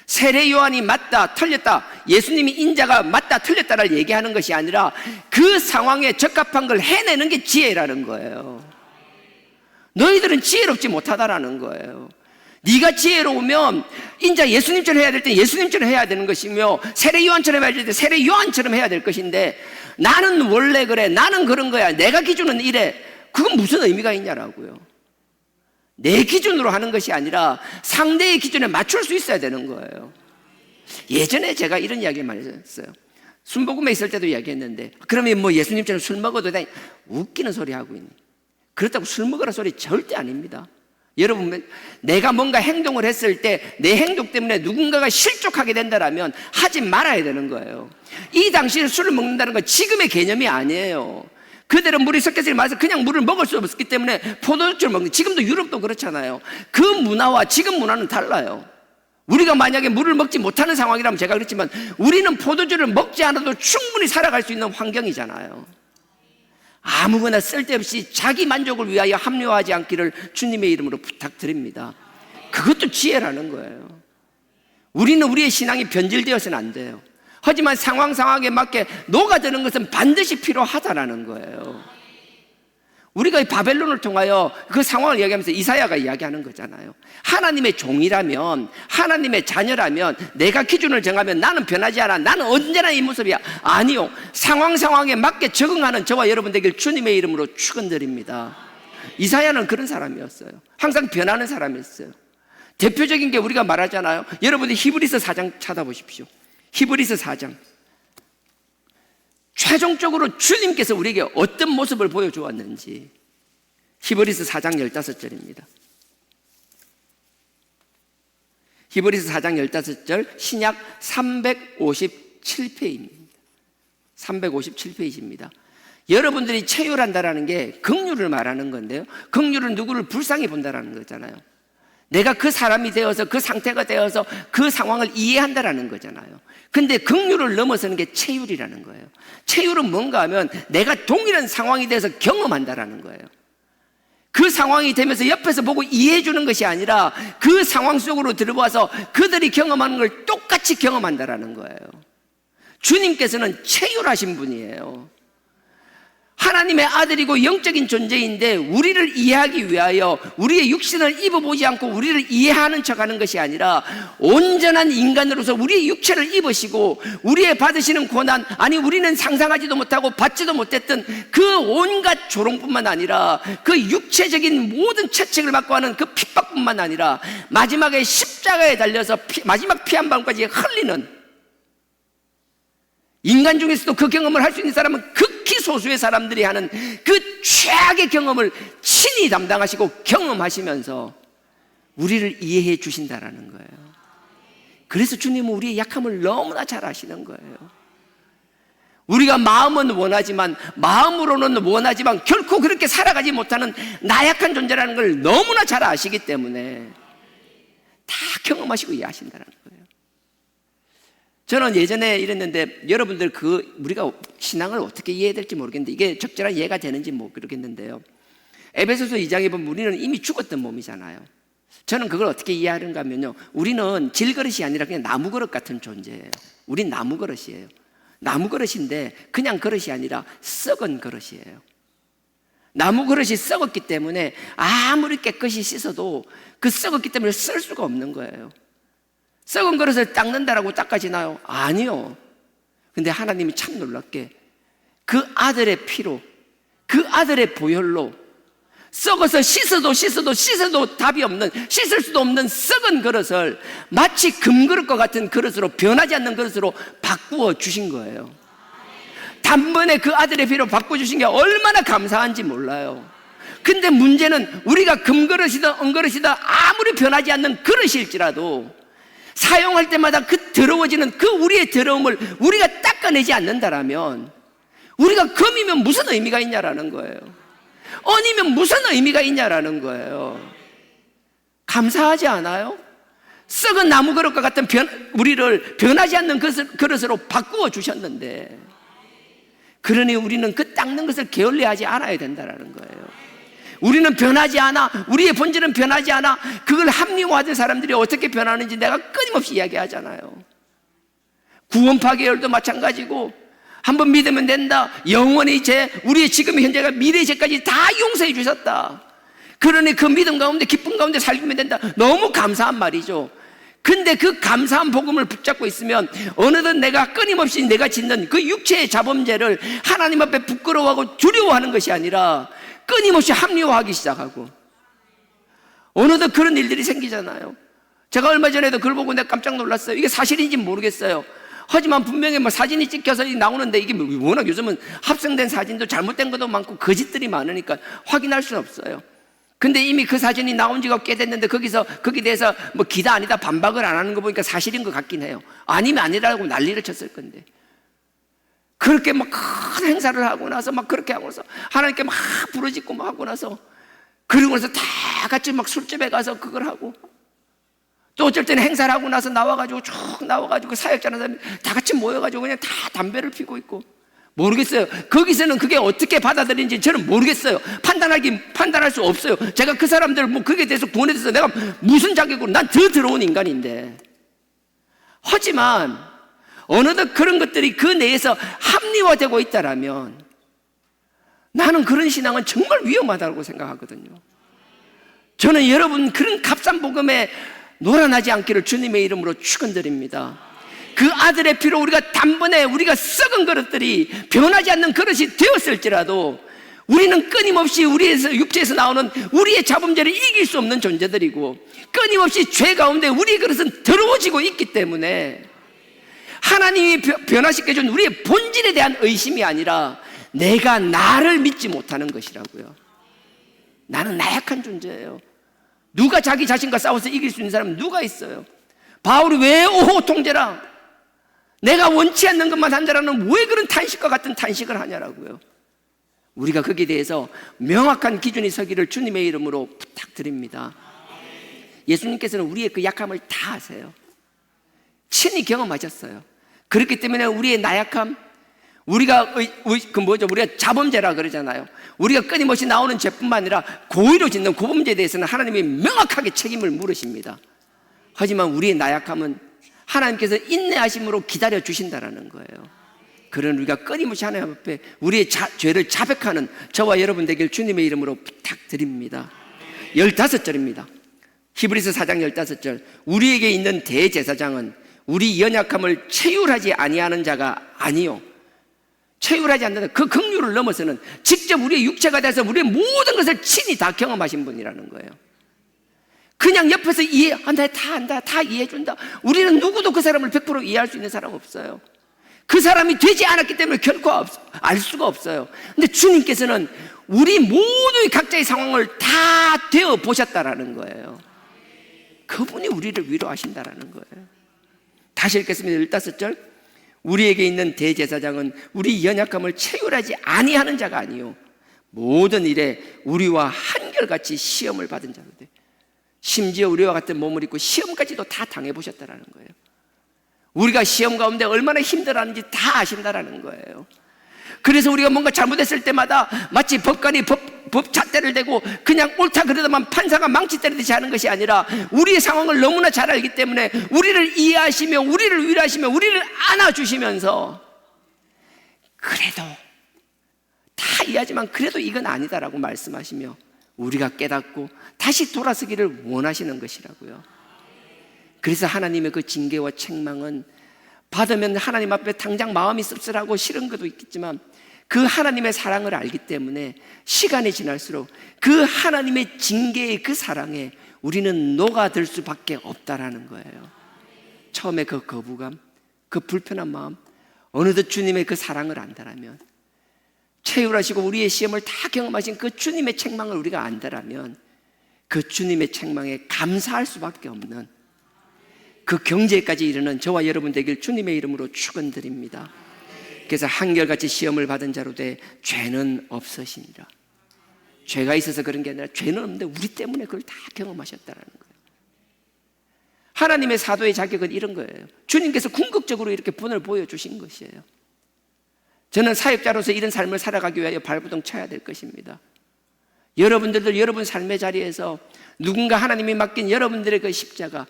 Speaker 1: 세례 요한이 맞다 틀렸다, 예수님이 인자가 맞다 틀렸다를 얘기하는 것이 아니라 그 상황에 적합한 걸 해내는 게 지혜라는 거예요. 너희들은 지혜롭지 못하다라는 거예요. 네가 지혜로우면 인자 예수님처럼 해야 될 때 예수님처럼 해야 되는 것이며, 세례 요한처럼 해야 될 때 세례 요한처럼 해야 될 것인데, 나는 원래 그래, 나는 그런 거야, 내가 기준은 이래, 그건 무슨 의미가 있냐라고요. 내 기준으로 하는 것이 아니라 상대의 기준에 맞출 수 있어야 되는 거예요. 예전에 제가 이런 이야기를 많이 했어요. 순복음에 있을 때도 이야기했는데, 그러면 뭐 예수님처럼 술 먹어도 돼? 웃기는 소리 하고 있니? 그렇다고 술 먹으라 소리 절대 아닙니다. 여러분, 내가 뭔가 행동을 했을 때 내 행동 때문에 누군가가 실족하게 된다면 하지 말아야 되는 거예요. 이 당시에 술을 먹는다는 건 지금의 개념이 아니에요. 그대로 물이 섞여서 마서 그냥 물을 먹을 수 없었기 때문에 포도주를 먹는, 지금도 유럽도 그렇잖아요. 그 문화와 지금 문화는 달라요. 우리가 만약에 물을 먹지 못하는 상황이라면 제가 그랬지만, 우리는 포도주를 먹지 않아도 충분히 살아갈 수 있는 환경이잖아요. 아무거나 쓸데없이 자기 만족을 위하여 합리화하지 않기를 주님의 이름으로 부탁드립니다. 그것도 지혜라는 거예요. 우리는 우리의 신앙이 변질되어서는 안 돼요. 하지만 상황에 맞게 녹아드는 것은 반드시 필요하다라는 거예요. 우리가 이 바벨론을 통하여 그 상황을 이야기하면서 이사야가 이야기하는 거잖아요. 하나님의 종이라면, 하나님의 자녀라면, 내가 기준을 정하면 나는 변하지 않아, 나는 언제나 이 모습이야. 아니요, 상황에 맞게 적응하는 저와 여러분 되길 주님의 이름으로 축원드립니다. 이사야는 그런 사람이었어요. 항상 변하는 사람이었어요. 대표적인 게 우리가 말하잖아요. 여러분들 히브리서 4장 찾아보십시오. 히브리서 4장. 최종적으로 주님께서 우리에게 어떤 모습을 보여주었는지. 히브리서 4장 15절입니다. 히브리서 4장 15절, 신약 357페이지입니다. 357페이지입니다. 여러분들이 체휼한다라는 게 긍휼을 말하는 건데요, 긍휼은 누구를 불쌍히 본다라는 거잖아요. 내가 그 사람이 되어서, 그 상태가 되어서 그 상황을 이해한다라는 거잖아요. 근데 긍휼을 넘어서는 게 체휼이라는 거예요. 체휼은 뭔가 하면 내가 동일한 상황이 돼서 경험한다라는 거예요. 그 상황이 되면서 옆에서 보고 이해해 주는 것이 아니라 그 상황 속으로 들어와서 그들이 경험하는 걸 똑같이 경험한다라는 거예요. 주님께서는 체휼하신 분이에요. 하나님의 아들이고 영적인 존재인데 우리를 이해하기 위하여 우리의 육신을 입어보지 않고 우리를 이해하는 척하는 것이 아니라 온전한 인간으로서 우리의 육체를 입으시고 우리의 받으시는 고난, 아니 우리는 상상하지도 못하고 받지도 못했던 그 온갖 조롱뿐만 아니라 그 육체적인 모든 채찍을 받고 하는 그 핍박뿐만 아니라 마지막에 십자가에 달려서 마지막 피 한 방울까지 흘리는, 인간 중에서도 그 경험을 할 수 있는 사람은 극히 소수의 사람들이 하는 그 최악의 경험을 친히 담당하시고 경험하시면서 우리를 이해해 주신다라는 거예요. 그래서 주님은 우리의 약함을 너무나 잘 아시는 거예요. 우리가 마음으로는 원하지만 결코 그렇게 살아가지 못하는 나약한 존재라는 걸 너무나 잘 아시기 때문에 다 경험하시고 이해하신다는 거예요. 저는 예전에 이랬는데, 여러분들 우리가 신앙을 어떻게 이해해야 될지 모르겠는데 이게 적절한 이해가 되는지 못 그러겠는데요, 에베소서 2장에 보면 우리는 이미 죽었던 몸이잖아요. 저는 그걸 어떻게 이해하는가 하면요, 우리는 질그릇이 아니라 그냥 나무그릇 같은 존재예요. 우린 나무그릇이에요. 나무그릇인데 그냥 그릇이 아니라 썩은 그릇이에요. 나무그릇이 썩었기 때문에 아무리 깨끗이 씻어도 그 썩었기 때문에 쓸 수가 없는 거예요. 썩은 그릇을 닦는다라고 닦아지나요? 아니요. 근데 하나님이 참 놀랍게 그 아들의 피로, 그 아들의 보혈로 썩어서 씻어도 답이 없는, 씻을 수도 없는 썩은 그릇을 마치 금그릇과 같은 그릇으로, 변하지 않는 그릇으로 바꾸어 주신 거예요. 단번에 그 아들의 피로 바꿔주신 게 얼마나 감사한지 몰라요. 근데 문제는 우리가 금그릇이든 은그릇이든 아무리 변하지 않는 그릇일지라도 사용할 때마다 그 더러워지는 그 우리의 더러움을 우리가 닦아내지 않는다라면 우리가 금이면 무슨 의미가 있냐라는 거예요. 은이면 무슨 의미가 있냐라는 거예요. 감사하지 않아요? 썩은 나무 그릇과 같은 우리를 변하지 않는 그릇으로 바꾸어 주셨는데, 그러니 우리는 그 닦는 것을 게을리하지 않아야 된다는 거예요. 우리는 변하지 않아. 우리의 본질은 변하지 않아. 그걸 합리화된 사람들이 어떻게 변하는지 내가 끊임없이 이야기하잖아요. 구원파 계열도 마찬가지고, 한번 믿으면 된다. 영원히 우리의 지금 현재가 미래의 죄까지 다 용서해 주셨다. 그러니 그 믿음 가운데 기쁨 가운데 살면 된다. 너무 감사한 말이죠. 근데 그 감사한 복음을 붙잡고 있으면 어느덧 내가 끊임없이 내가 짓는 그 육체의 자범죄를 하나님 앞에 부끄러워하고 두려워하는 것이 아니라 끊임없이 합리화하기 시작하고, 어느덧 그런 일들이 생기잖아요. 제가 얼마 전에도 그걸 보고 내가 깜짝 놀랐어요. 이게 사실인지 모르겠어요. 하지만 분명히 뭐 사진이 찍혀서 나오는데, 이게 워낙 요즘은 합성된 사진도 잘못된 것도 많고 거짓들이 많으니까 확인할 수는 없어요. 근데 이미 그 사진이 나온 지가 꽤 됐는데 거기에 대해서 뭐 기다 아니다 반박을 안 하는 거 보니까 사실인 것 같긴 해요. 아니면 아니라고 난리를 쳤을 건데, 그렇게 막 큰 행사를 하고 나서 막 그렇게 하고 나서 하나님께 막 부르짖고 막 하고 나서, 그리고 나서 다 같이 막 술집에 가서 그걸 하고, 또 어쩔 때는 행사를 하고 나서 나와가지고 쭉 나와가지고 그 사역자는 사람이 다 같이 모여가지고 그냥 다 담배를 피고 있고, 모르겠어요. 거기서는 그게 어떻게 받아들이는지 저는 모르겠어요. 판단할 수 없어요. 제가 그 사람들 뭐 그게 대해서 구원에 대해서 내가 무슨 자격으로, 난 더 더러운 인간인데. 하지만 어느덧 그런 것들이 그 내에서 합리화되고 있다라면 나는 그런 신앙은 정말 위험하다고 생각하거든요. 저는 여러분 그런 값싼 복음에 놀아나지 않기를 주님의 이름으로 축원드립니다. 그 아들의 피로 우리가 단번에 우리가 썩은 그릇들이 변하지 않는 그릇이 되었을지라도 우리는 끊임없이 우리의 육체에서 나오는 우리의 자범죄를 이길 수 없는 존재들이고, 끊임없이 죄 가운데 우리의 그릇은 더러워지고 있기 때문에 하나님이 변화시켜준 우리의 본질에 대한 의심이 아니라 내가 나를 믿지 못하는 것이라고요. 나는 나약한 존재예요. 누가 자기 자신과 싸워서 이길 수 있는 사람은 누가 있어요? 바울이 왜 오호 통제라, 내가 원치 않는 것만 한다라는 왜 그런 탄식과 같은 탄식을 하냐라고요. 우리가 거기에 대해서 명확한 기준이 서기를 주님의 이름으로 부탁드립니다. 예수님께서는 우리의 그 약함을 다 아세요. 친히 경험하셨어요. 그렇기 때문에 우리의 나약함, 우리가 우리가 자범죄라 그러잖아요. 우리가 끊임없이 나오는 죄뿐만 아니라 고의로 짓는 고범죄에 대해서는 하나님이 명확하게 책임을 물으십니다. 하지만 우리의 나약함은 하나님께서 인내하심으로 기다려 주신다라는 거예요. 그런 우리가 끊임없이 하나님 앞에 우리의 죄를 자백하는 저와 여러분 되길 주님의 이름으로 부탁드립니다. 15절입니다. 히브리서 4장 15절. 우리에게 있는 대제사장은 우리 연약함을 체휼하지 아니하는 자가 아니요, 체휼하지 않는 그 긍휼을 넘어서는 직접 우리의 육체가 돼서 우리의 모든 것을 친히 다 경험하신 분이라는 거예요. 그냥 옆에서 다 안다, 다 이해해준다. 우리는 누구도 그 사람을 100% 이해할 수 있는 사람 없어요. 그 사람이 되지 않았기 때문에 결코 알 수가 없어요. 근데 주님께서는 우리 모두의 각자의 상황을 다 되어 보셨다라는 거예요. 그분이 우리를 위로하신다라는 거예요. 다시 읽겠습니다. 15절. 우리에게 있는 대제사장은 우리 연약함을 체휼하지 아니하는 자가 아니요, 모든 일에 우리와 한결같이 시험을 받은 자로 돼. 심지어 우리와 같은 몸을 입고 시험까지도 다 당해보셨다라는 거예요. 우리가 시험 가운데 얼마나 힘들어하는지 다 아신다라는 거예요. 그래서 우리가 뭔가 잘못했을 때마다 마치 법관이 법 잣대를 대고 그냥 옳다 그러다만 판사가 망치 때리듯이 하는 것이 아니라 우리의 상황을 너무나 잘 알기 때문에 우리를 이해하시며 우리를 위로하시며 우리를 안아주시면서, 그래도 다 이해하지만 그래도 이건 아니다라고 말씀하시며 우리가 깨닫고 다시 돌아서기를 원하시는 것이라고요. 그래서 하나님의 그 징계와 책망은 받으면 하나님 앞에 당장 마음이 씁쓸하고 싫은 것도 있겠지만 그 하나님의 사랑을 알기 때문에 시간이 지날수록 그 하나님의 징계의 그 사랑에 우리는 녹아들 수밖에 없다라는 거예요. 처음에 그 거부감, 그 불편한 마음, 어느덧 주님의 그 사랑을 안다라면, 체휼하시고 우리의 시험을 다 경험하신 그 주님의 책망을 우리가 안다라면 그 주님의 책망에 감사할 수밖에 없는 그 경제까지 이르는 저와 여러분 되길 주님의 이름으로 축원드립니다. 그래서 한결같이 시험을 받은 자로 돼 죄는 없으시니라. 죄가 있어서 그런 게 아니라 죄는 없는데 우리 때문에 그걸 다 경험하셨다는 거예요. 하나님의 사도의 자격은 이런 거예요. 주님께서 궁극적으로 이렇게 본을 보여주신 것이에요. 저는 사역자로서 이런 삶을 살아가기 위하여 발버둥 쳐야 될 것입니다. 여러분들도 여러분 삶의 자리에서 누군가 하나님이 맡긴 여러분들의 그 십자가,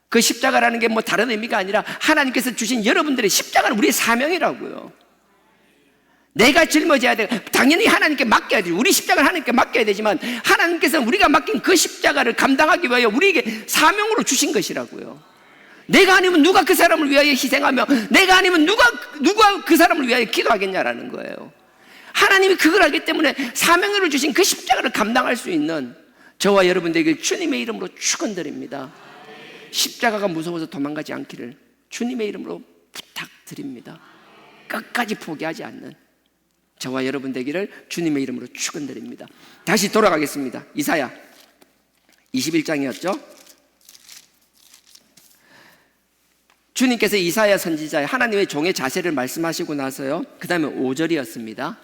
Speaker 1: 그 십자가라는 게 뭐 다른 의미가 아니라 하나님께서 주신 여러분들의 십자가는 우리의 사명이라고요. 내가 짊어져야 돼. 당연히 하나님께 맡겨야 돼. 우리 십자가를 하나님께 맡겨야 되지만 하나님께서는 우리가 맡긴 그 십자가를 감당하기 위하여 우리에게 사명으로 주신 것이라고요. 내가 아니면 누가 그 사람을 위하여 희생하며 내가 아니면 누가 그 사람을 위하여 기도하겠냐라는 거예요. 하나님이 그걸 하기 때문에 사명으로 주신 그 십자가를 감당할 수 있는 저와 여러분들에게 주님의 이름으로 축원드립니다. 십자가가 무서워서 도망가지 않기를 주님의 이름으로 부탁드립니다. 끝까지 포기하지 않는 저와 여러분 되기를 주님의 이름으로 축원드립니다. 다시 돌아가겠습니다. 이사야 21장이었죠. 주님께서 이사야 선지자의 하나님의 종의 자세를 말씀하시고 나서요, 그 다음에 5절이었습니다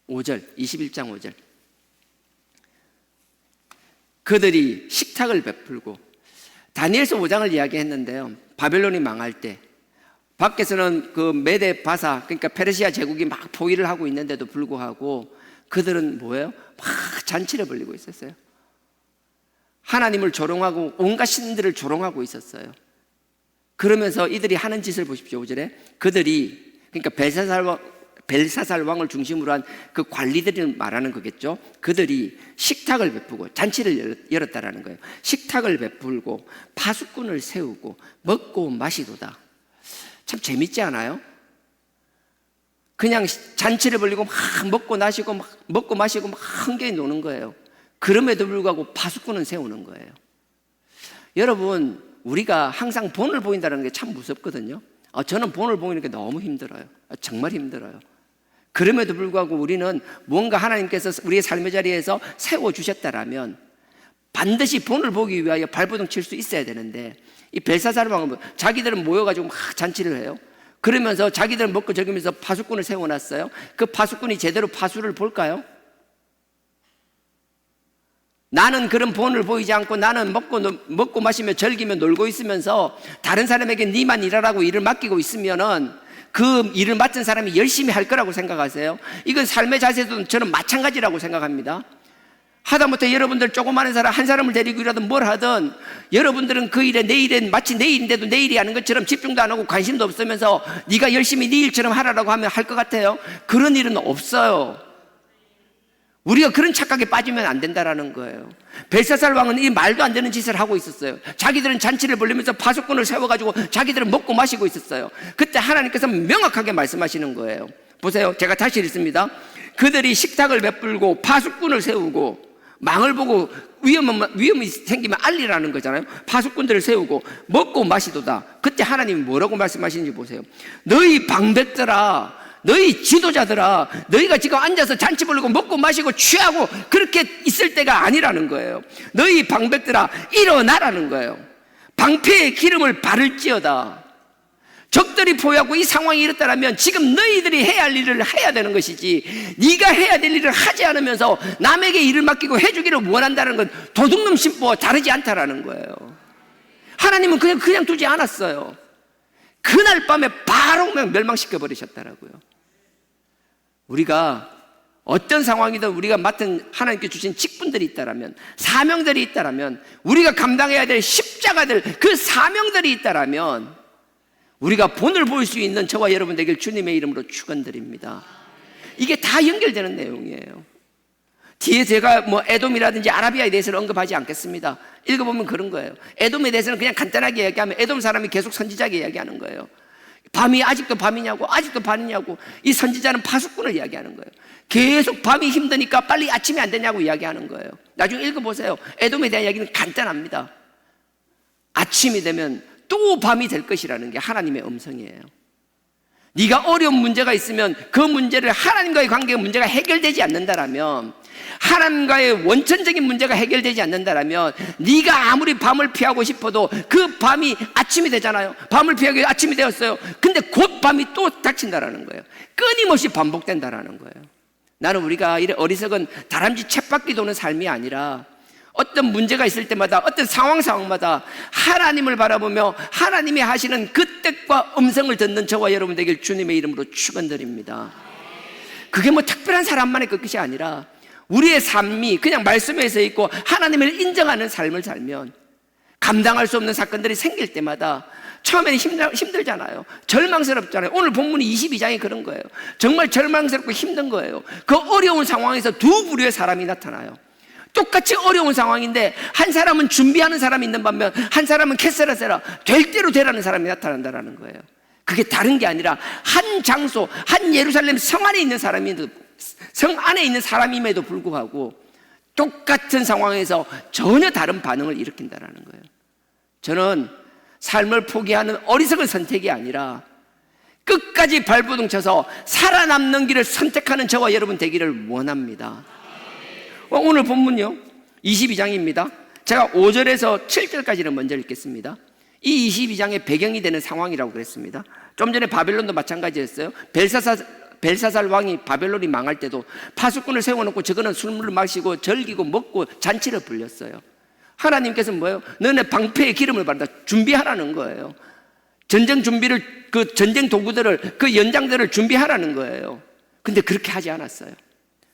Speaker 1: 5절, 21장 5절. 그들이 식탁을 베풀고, 다니엘서 5장을 이야기했는데요, 바벨론이 망할 때 밖에서는 그 메데 바사, 그러니까 페르시아 제국이 막 포위를 하고 있는데도 불구하고 그들은 뭐예요? 막 잔치를 벌이고 있었어요. 하나님을 조롱하고 온갖 신들을 조롱하고 있었어요. 그러면서 이들이 하는 짓을 보십시오. 5절에 그들이, 그러니까 벨사살 왕을 중심으로 한 그 관리들을 말하는 거겠죠. 그들이 식탁을 베푸고 잔치를 열었다라는 거예요. 식탁을 베풀고 파수꾼을 세우고 먹고 마시도다. 참 재밌지 않아요? 그냥 잔치를 벌리고 막 먹고 마시고 막 흥겨이 노는 거예요. 그럼에도 불구하고 파수꾼은 세우는 거예요. 여러분, 우리가 항상 본을 보인다는 게 참 무섭거든요. 저는 본을 보이는 게 너무 힘들어요. 정말 힘들어요. 그럼에도 불구하고 우리는 뭔가 하나님께서 우리의 삶의 자리에서 세워주셨다라면 반드시 본을 보기 위하여 발버둥 칠 수 있어야 되는데, 이 벨사살 왕은 자기들은 모여가지고 막 잔치를 해요. 그러면서 자기들은 먹고 즐기면서 파수꾼을 세워놨어요. 그 파수꾼이 제대로 파수를 볼까요? 나는 그런 본을 보이지 않고 나는 먹고 마시며 즐기며 놀고 있으면서 다른 사람에게 니만 일하라고 일을 맡기고 있으면은 그 일을 맡은 사람이 열심히 할 거라고 생각하세요? 이건 삶의 자세도 저는 마찬가지라고 생각합니다. 하다못해 여러분들 조그마한 사람 한 사람을 데리고 일하든 뭘 하든 여러분들은 그 일에 내 일에 마치 내 일인데도 내 일이 하는 것처럼 집중도 안 하고 관심도 없으면서 네가 열심히 네 일처럼 하라고 하면 할 것 같아요? 그런 일은 없어요. 우리가 그런 착각에 빠지면 안 된다라는 거예요. 벨사살 왕은 이 말도 안 되는 짓을 하고 있었어요. 자기들은 잔치를 벌리면서 파수꾼을 세워가지고 자기들은 먹고 마시고 있었어요. 그때 하나님께서 명확하게 말씀하시는 거예요. 보세요, 제가 다시 읽습니다. 그들이 식탁을 베풀고 파수꾼을 세우고, 망을 보고 위험이 생기면 알리라는 거잖아요. 파수꾼들을 세우고 먹고 마시도다. 그때 하나님이 뭐라고 말씀하시는지 보세요. 너희 방백들아, 너희 지도자들아, 너희가 지금 앉아서 잔치 벌리고 먹고 마시고 취하고 그렇게 있을 때가 아니라는 거예요. 너희 방백들아, 일어나라는 거예요. 방패의 기름을 바를지어다. 적들이 포위하고 이 상황이 이렇다면 지금 너희들이 해야 할 일을 해야 되는 것이지, 네가 해야 될 일을 하지 않으면서 남에게 일을 맡기고 해주기를 원한다는 건 도둑놈 심보와 다르지 않다라는 거예요. 하나님은 그냥 두지 않았어요. 그날 밤에 바로 멸망시켜 버리셨다라고요. 우리가 어떤 상황이든 우리가 맡은 하나님께 주신 직분들이 있다라면, 사명들이 있다라면, 우리가 감당해야 될 십자가들, 그 사명들이 있다라면 우리가 본을 볼 수 있는 저와 여러분에게 주님의 이름으로 축원드립니다. 이게 다 연결되는 내용이에요. 뒤에 제가 뭐 에돔이라든지 아라비아에 대해서는 언급하지 않겠습니다. 읽어보면 그런 거예요. 에돔에 대해서는 그냥 간단하게 이야기하면 에돔 사람이 계속 선지자에게 이야기하는 거예요. 밤이 아직도 밤이냐고, 아직도 밤이냐고. 이 선지자는 파수꾼을 이야기하는 거예요. 계속 밤이 힘드니까 빨리 아침이 안 되냐고 이야기하는 거예요. 나중에 읽어보세요. 에돔에 대한 이야기는 간단합니다. 아침이 되면 또 밤이 될 것이라는 게 하나님의 음성이에요. 네가 어려운 문제가 있으면 그 문제를, 하나님과의 관계의 문제가 해결되지 않는다라면, 하나님과의 원천적인 문제가 해결되지 않는다라면 네가 아무리 밤을 피하고 싶어도 그 밤이 아침이 되잖아요. 밤을 피하기 위해 아침이 되었어요. 근데 곧 밤이 또 닥친다라는 거예요. 끊임없이 반복된다라는 거예요. 나는 우리가 이래 어리석은 다람쥐 쳇바퀴 도는 삶이 아니라 어떤 문제가 있을 때마다, 어떤 상황마다 하나님을 바라보며 하나님이 하시는 그 뜻과 음성을 듣는 저와 여러분 되길 주님의 이름으로 축원드립니다. 그게 뭐 특별한 사람만의 것이 아니라 우리의 삶이 그냥 말씀에서 있고 하나님을 인정하는 삶을 살면 감당할 수 없는 사건들이 생길 때마다 처음에는 힘들잖아요. 절망스럽잖아요. 오늘 본문이 22장이 그런 거예요. 정말 절망스럽고 힘든 거예요. 그 어려운 상황에서 두 부류의 사람이 나타나요. 똑같이 어려운 상황인데 한 사람은 준비하는 사람이 있는 반면 한 사람은 캐세라세라 될 대로 되라는 사람이 나타난다는 거예요. 그게 다른 게 아니라 한 장소, 한 예루살렘 성 안에 있는 사람임에도 불구하고 똑같은 상황에서 전혀 다른 반응을 일으킨다는 거예요. 저는 삶을 포기하는 어리석은 선택이 아니라 끝까지 발버둥 쳐서 살아남는 길을 선택하는 저와 여러분 되기를 원합니다. 오늘 본문요 22장입니다. 제가 5절에서 7절까지는 먼저 읽겠습니다. 이 22장의 배경이 되는 상황이라고 그랬습니다. 좀 전에 바벨론도 마찬가지였어요. 벨사살 왕이 바벨론이 망할 때도 파수꾼을 세워놓고 저거는 술물을 마시고 즐기고 먹고 잔치를 불렸어요. 하나님께서 뭐예요? 너네 방패에 기름을 바른다, 준비하라는 거예요. 전쟁 준비를, 그 전쟁 도구들을, 그 연장들을 준비하라는 거예요. 근데 그렇게 하지 않았어요.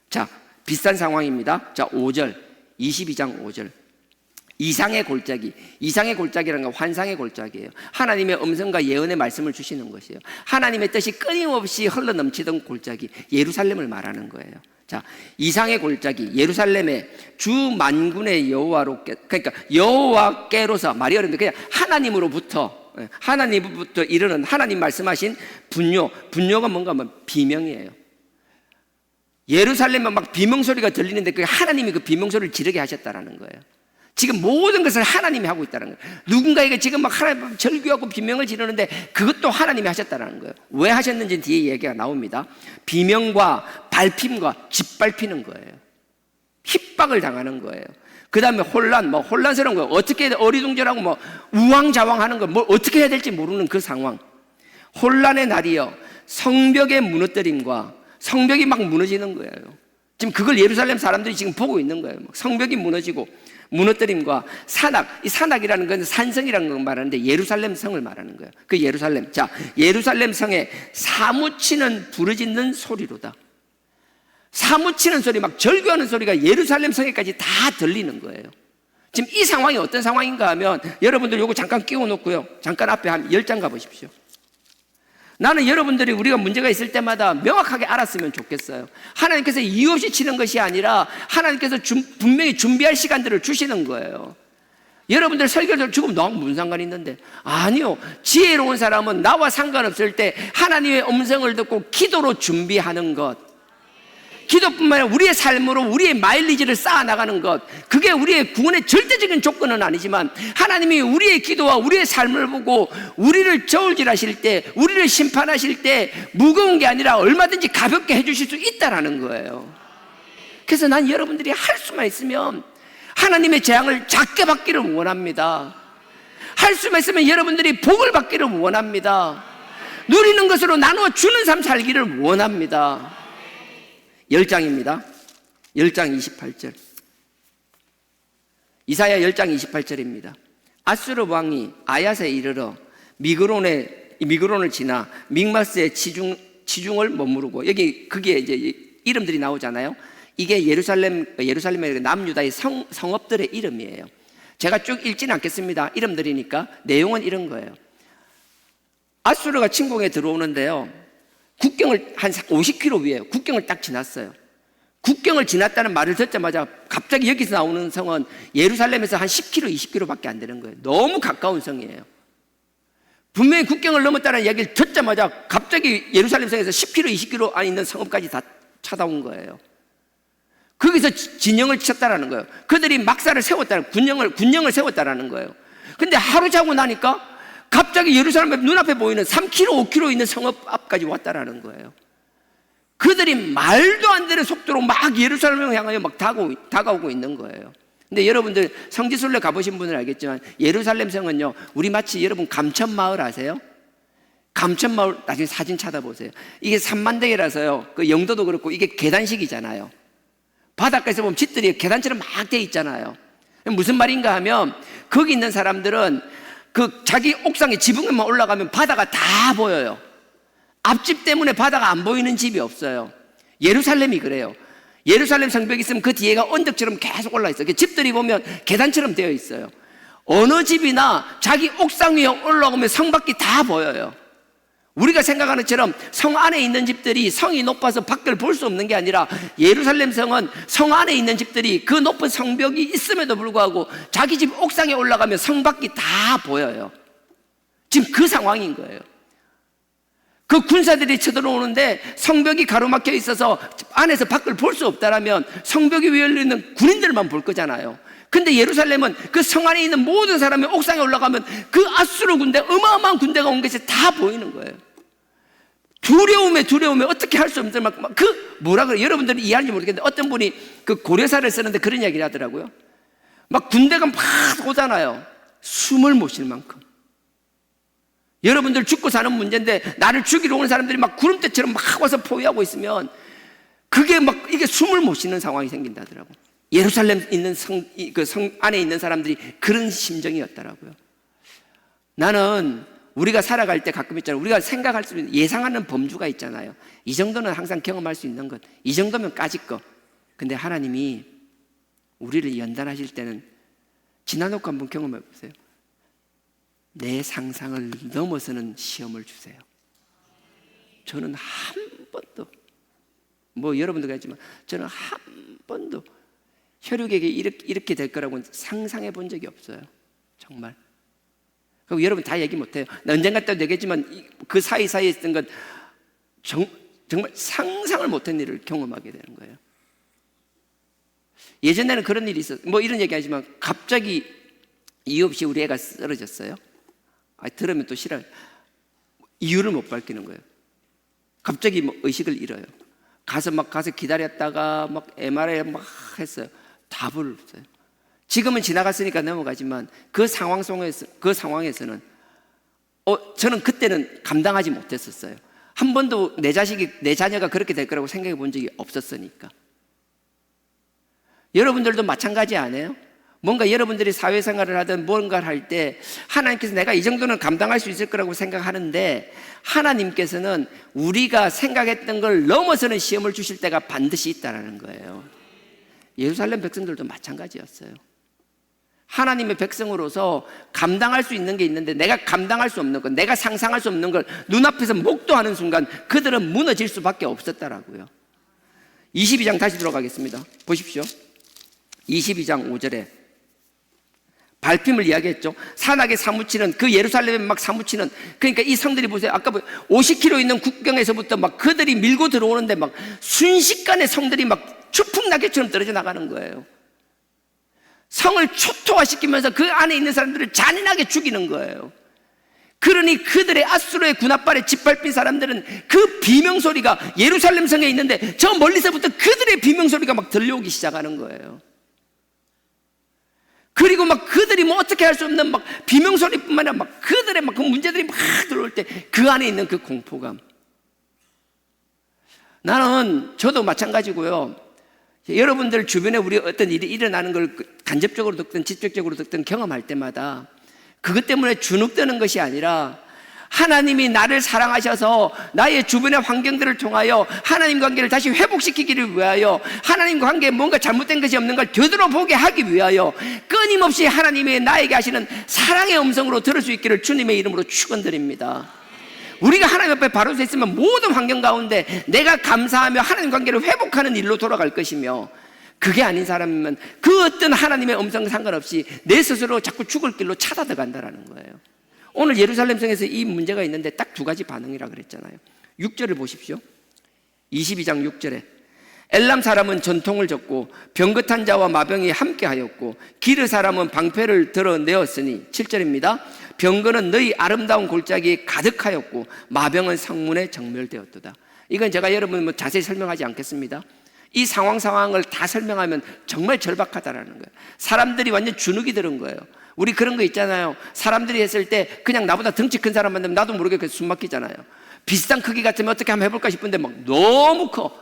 Speaker 1: 자, 비슷한 상황입니다. 자, 5절, 22장 5절. 이상의 골짜기라는 건 환상의 골짜기예요. 하나님의 음성과 예언의 말씀을 주시는 것이에요. 하나님의 뜻이 끊임없이 흘러넘치던 골짜기, 예루살렘을 말하는 거예요. 자, 이상의 골짜기, 예루살렘의 주 만군의 여호와로께, 그러니까 여호와께로서, 말이 어려운데 그냥 하나님으로부터 이르는 하나님 말씀하신 분뇨가 뭔가 하면 비명이에요. 예루살렘에 막 비명소리가 들리는데 그 하나님이 그 비명소리를 지르게 하셨다라는 거예요. 지금 모든 것을 하나님이 하고 있다는 거예요. 누군가에게 지금 막 하나님 절규하고 비명을 지르는데 그것도 하나님이 하셨다는 거예요. 왜 하셨는지 뒤에 얘기가 나옵니다. 비명과 발핌과 짓밟히는 거예요. 핍박을 당하는 거예요. 그 다음에 혼란스러운 거예요. 어떻게 어리둥절하고 우왕좌왕하는 거, 뭘 어떻게 해야 될지 모르는 그 상황. 혼란의 날이요, 성벽의 무너뜨림과 성벽이 막 무너지는 거예요. 지금 그걸 예루살렘 사람들이 지금 보고 있는 거예요. 성벽이 무너지고 무너뜨림과 산악, 이 산악이라는 건 산성이라는 걸 말하는데 예루살렘 성을 말하는 거예요. 그 예루살렘, 자, 예루살렘 성에 사무치는 부르짖는 소리로다. 사무치는 소리, 막 절규하는 소리가 예루살렘 성에까지 다 들리는 거예요. 지금 이 상황이 어떤 상황인가 하면 여러분들 요거 잠깐 끼워 놓고요, 잠깐 앞에 한 10장 가보십시오. 나는 여러분들이 우리가 문제가 있을 때마다 명확하게 알았으면 좋겠어요. 하나님께서 이유 없이 치는 것이 아니라 하나님께서 분명히 준비할 시간들을 주시는 거예요. 여러분들 설교를 지금 너하고 무슨 상관이 있는데? 아니요, 지혜로운 사람은 나와 상관없을 때 하나님의 음성을 듣고 기도로 준비하는 것, 기도뿐만 아니라 우리의 삶으로 우리의 마일리지를 쌓아나가는 것, 그게 우리의 구원의 절대적인 조건은 아니지만 하나님이 우리의 기도와 우리의 삶을 보고 우리를 저울질하실 때, 우리를 심판하실 때 무거운 게 아니라 얼마든지 가볍게 해주실 수 있다라는 거예요. 그래서 난 여러분들이 할 수만 있으면 하나님의 재앙을 작게 받기를 원합니다. 할 수만 있으면 여러분들이 복을 받기를 원합니다. 누리는 것으로 나누어 주는 삶 살기를 원합니다. 10장입니다. 10장 28절. 이사야 10장 28절입니다. 아수르 왕이 아얏에 이르러 미그론을 지나 믹마스의 지중을 머무르고, 여기 그게 이제 이름들이 나오잖아요. 이게 예루살렘의 남유다의 성읍들의 이름이에요. 제가 쭉 읽지는 않겠습니다. 이름들이니까. 내용은 이런 거예요. 아수르가 침공에 들어오는데요, 국경을 한 50km 위에 국경을 딱 지났어요. 국경을 지났다는 말을 듣자마자 갑자기 여기서 나오는 성은 예루살렘에서 한 10km, 20km밖에 안 되는 거예요. 너무 가까운 성이에요. 분명히 국경을 넘었다는 이야기를 듣자마자 갑자기 예루살렘 성에서 10km, 20km 안에 있는 성읍까지 다 찾아온 거예요. 거기서 진영을 쳤다라는 거예요. 그들이 막사를 세웠다는, 군영을 세웠다라는 거예요. 근데 하루 자고 나니까 갑자기 예루살렘 눈앞에 보이는 3km, 5km 있는 성읍 앞까지 왔다라는 거예요. 그들이 말도 안 되는 속도로 막 예루살렘을 향하여 막 다가오고 있는 거예요. 근데 여러분들 성지순례 가보신 분은 알겠지만 예루살렘 성은요, 우리 마치 여러분 감천마을 아세요? 감천마을 나중에 사진 찾아보세요. 이게 산만대기라서요, 그 영도도 그렇고 이게 계단식이잖아요. 바닷가에서 보면 집들이 계단처럼 막 돼 있잖아요. 무슨 말인가 하면 거기 있는 사람들은 그 자기 옥상에 지붕에만 올라가면 바다가 다 보여요. 앞집 때문에 바다가 안 보이는 집이 없어요. 예루살렘이 그래요. 예루살렘 성벽이 있으면 그 뒤에가 언덕처럼 계속 올라 있어요. 집들이 보면 계단처럼 되어 있어요. 어느 집이나 자기 옥상 위에 올라오면 성 밖이 다 보여요. 우리가 생각하는 것처럼 성 안에 있는 집들이 성이 높아서 밖을 볼 수 없는 게 아니라 예루살렘 성은 성 안에 있는 집들이 그 높은 성벽이 있음에도 불구하고 자기 집 옥상에 올라가면 성 밖이 다 보여요. 지금 그 상황인 거예요. 그 군사들이 쳐들어오는데 성벽이 가로막혀 있어서 안에서 밖을 볼 수 없다라면 성벽이 위에 있는 군인들만 볼 거잖아요. 근데 예루살렘은 그 성 안에 있는 모든 사람이 옥상에 올라가면 그 아수르 군대, 어마어마한 군대가 온 것이 다 보이는 거예요. 두려움에 어떻게 할 수 없는 만큼 뭐라 그래? 여러분들이 이해하는지 모르겠는데 어떤 분이 그 고려사를 쓰는데 그런 이야기를 하더라고요. 막 군대가 막 오잖아요. 숨을 못 쉴 만큼. 여러분들 죽고 사는 문제인데 나를 죽이러 오는 사람들이 막 구름대처럼 막 와서 포위하고 있으면 그게 막 이게 숨을 못 쉬는 상황이 생긴다더라고. 예루살렘 있는 성 안에 있는 사람들이 그런 심정이었더라고요. 나는 우리가 살아갈 때 가끔 있잖아요. 우리가 생각할 수 있는 예상하는 범주가 있잖아요. 이 정도는 항상 경험할 수 있는 것. 이 정도면 까짓 거. 근데 하나님이 우리를 연단하실 때는 지나놓고 한번 경험해 보세요. 내 상상을 넘어서는 시험을 주세요. 저는 한 번도, 뭐 여러분도 그랬지만 저는 한 번도 혈육에게 이렇게 될 거라고 상상해 본 적이 없어요. 정말. 그리고 여러분 다 얘기 못해요. 언젠가 또 되겠지만 그 사이사이에 있던 건 정말 상상을 못한 일을 경험하게 되는 거예요. 예전에는 그런 일이 있었어요. 뭐 이런 얘기 하지만 갑자기 이유 없이 우리 애가 쓰러졌어요. 들으면 또 싫어요. 이유를 못 밝히는 거예요. 갑자기 뭐 의식을 잃어요. 가서 기다렸다가 막 MRI 막 했어요. 답을 없어요. 지금은 지나갔으니까 넘어가지만 그 상황에서는 저는 그때는 감당하지 못했었어요. 한 번도 내 자녀가 그렇게 될 거라고 생각해 본 적이 없었으니까. 여러분들도 마찬가지 아니에요? 뭔가 여러분들이 사회생활을 하든 뭔가를 할 때 하나님께서 내가 이 정도는 감당할 수 있을 거라고 생각하는데 하나님께서는 우리가 생각했던 걸 넘어서는 시험을 주실 때가 반드시 있다는 거예요. 예루살렘 백성들도 마찬가지였어요. 하나님의 백성으로서 감당할 수 있는 게 있는데 내가 감당할 수 없는 것, 내가 상상할 수 없는 걸 눈앞에서 목도하는 순간 그들은 무너질 수밖에 없었다라고요. 22장 다시 들어가겠습니다. 보십시오. 22장 5절에 발핌을 이야기했죠. 산악에 사무치는 그 예루살렘에 막 사무치는, 그러니까 이 성들이 보세요. 아까 50km 있는 국경에서부터 막 그들이 밀고 들어오는데 막 순식간에 성들이 막 추풍낙엽처럼 떨어져 나가는 거예요. 성을 초토화시키면서 그 안에 있는 사람들을 잔인하게 죽이는 거예요. 그러니 그들의 아수르의 군합발에 짓밟힌 사람들은 그 비명소리가 예루살렘 성에 있는데 저 멀리서부터 그들의 비명소리가 막 들려오기 시작하는 거예요. 그리고 막 그들이 뭐 어떻게 할 수 없는 막 비명소리뿐만 아니라 막 그들의 막 그 문제들이 막 들어올 때 그 안에 있는 그 공포감. 저도 마찬가지고요. 여러분들 주변에 우리 어떤 일이 일어나는 걸 간접적으로 듣든 직접적으로 듣든 경험할 때마다 그것 때문에 주눅드는 것이 아니라 하나님이 나를 사랑하셔서 나의 주변의 환경들을 통하여 하나님 관계를 다시 회복시키기를 위하여 하나님과 관계에 뭔가 잘못된 것이 없는 걸 되돌아보게 하기 위하여 끊임없이 하나님의 나에게 하시는 사랑의 음성으로 들을 수 있기를 주님의 이름으로 축원드립니다. 우리가 하나님 앞에 바로 서 있으면 모든 환경 가운데 내가 감사하며 하나님 관계를 회복하는 일로 돌아갈 것이며, 그게 아닌 사람이면 그 어떤 하나님의 음성 상관없이 내 스스로 자꾸 죽을 길로 찾아들어간다는 거예요. 오늘 예루살렘 성에서 이 문제가 있는데 딱 두 가지 반응이라 그랬잖아요. 6절을 보십시오. 22장 6절에 엘람 사람은 전통을 졌고 병긋한 자와 마병이 함께하였고 기르 사람은 방패를 드러내었으니 7절입니다. 병거는 너희 아름다운 골짜기에 가득하였고 마병은 성문에 정멸되었도다. 이건 제가 여러분 자세히 설명하지 않겠습니다. 이 상황을 다 설명하면 정말 절박하다라는 거예요. 사람들이 완전 주눅이 들은 거예요. 우리 그런 거 있잖아요. 사람들이 했을 때 그냥 나보다 덩치 큰 사람 만나면 나도 모르게 숨 막히잖아요. 비슷한 크기 같으면 어떻게 한번 해볼까 싶은데 막 너무 커.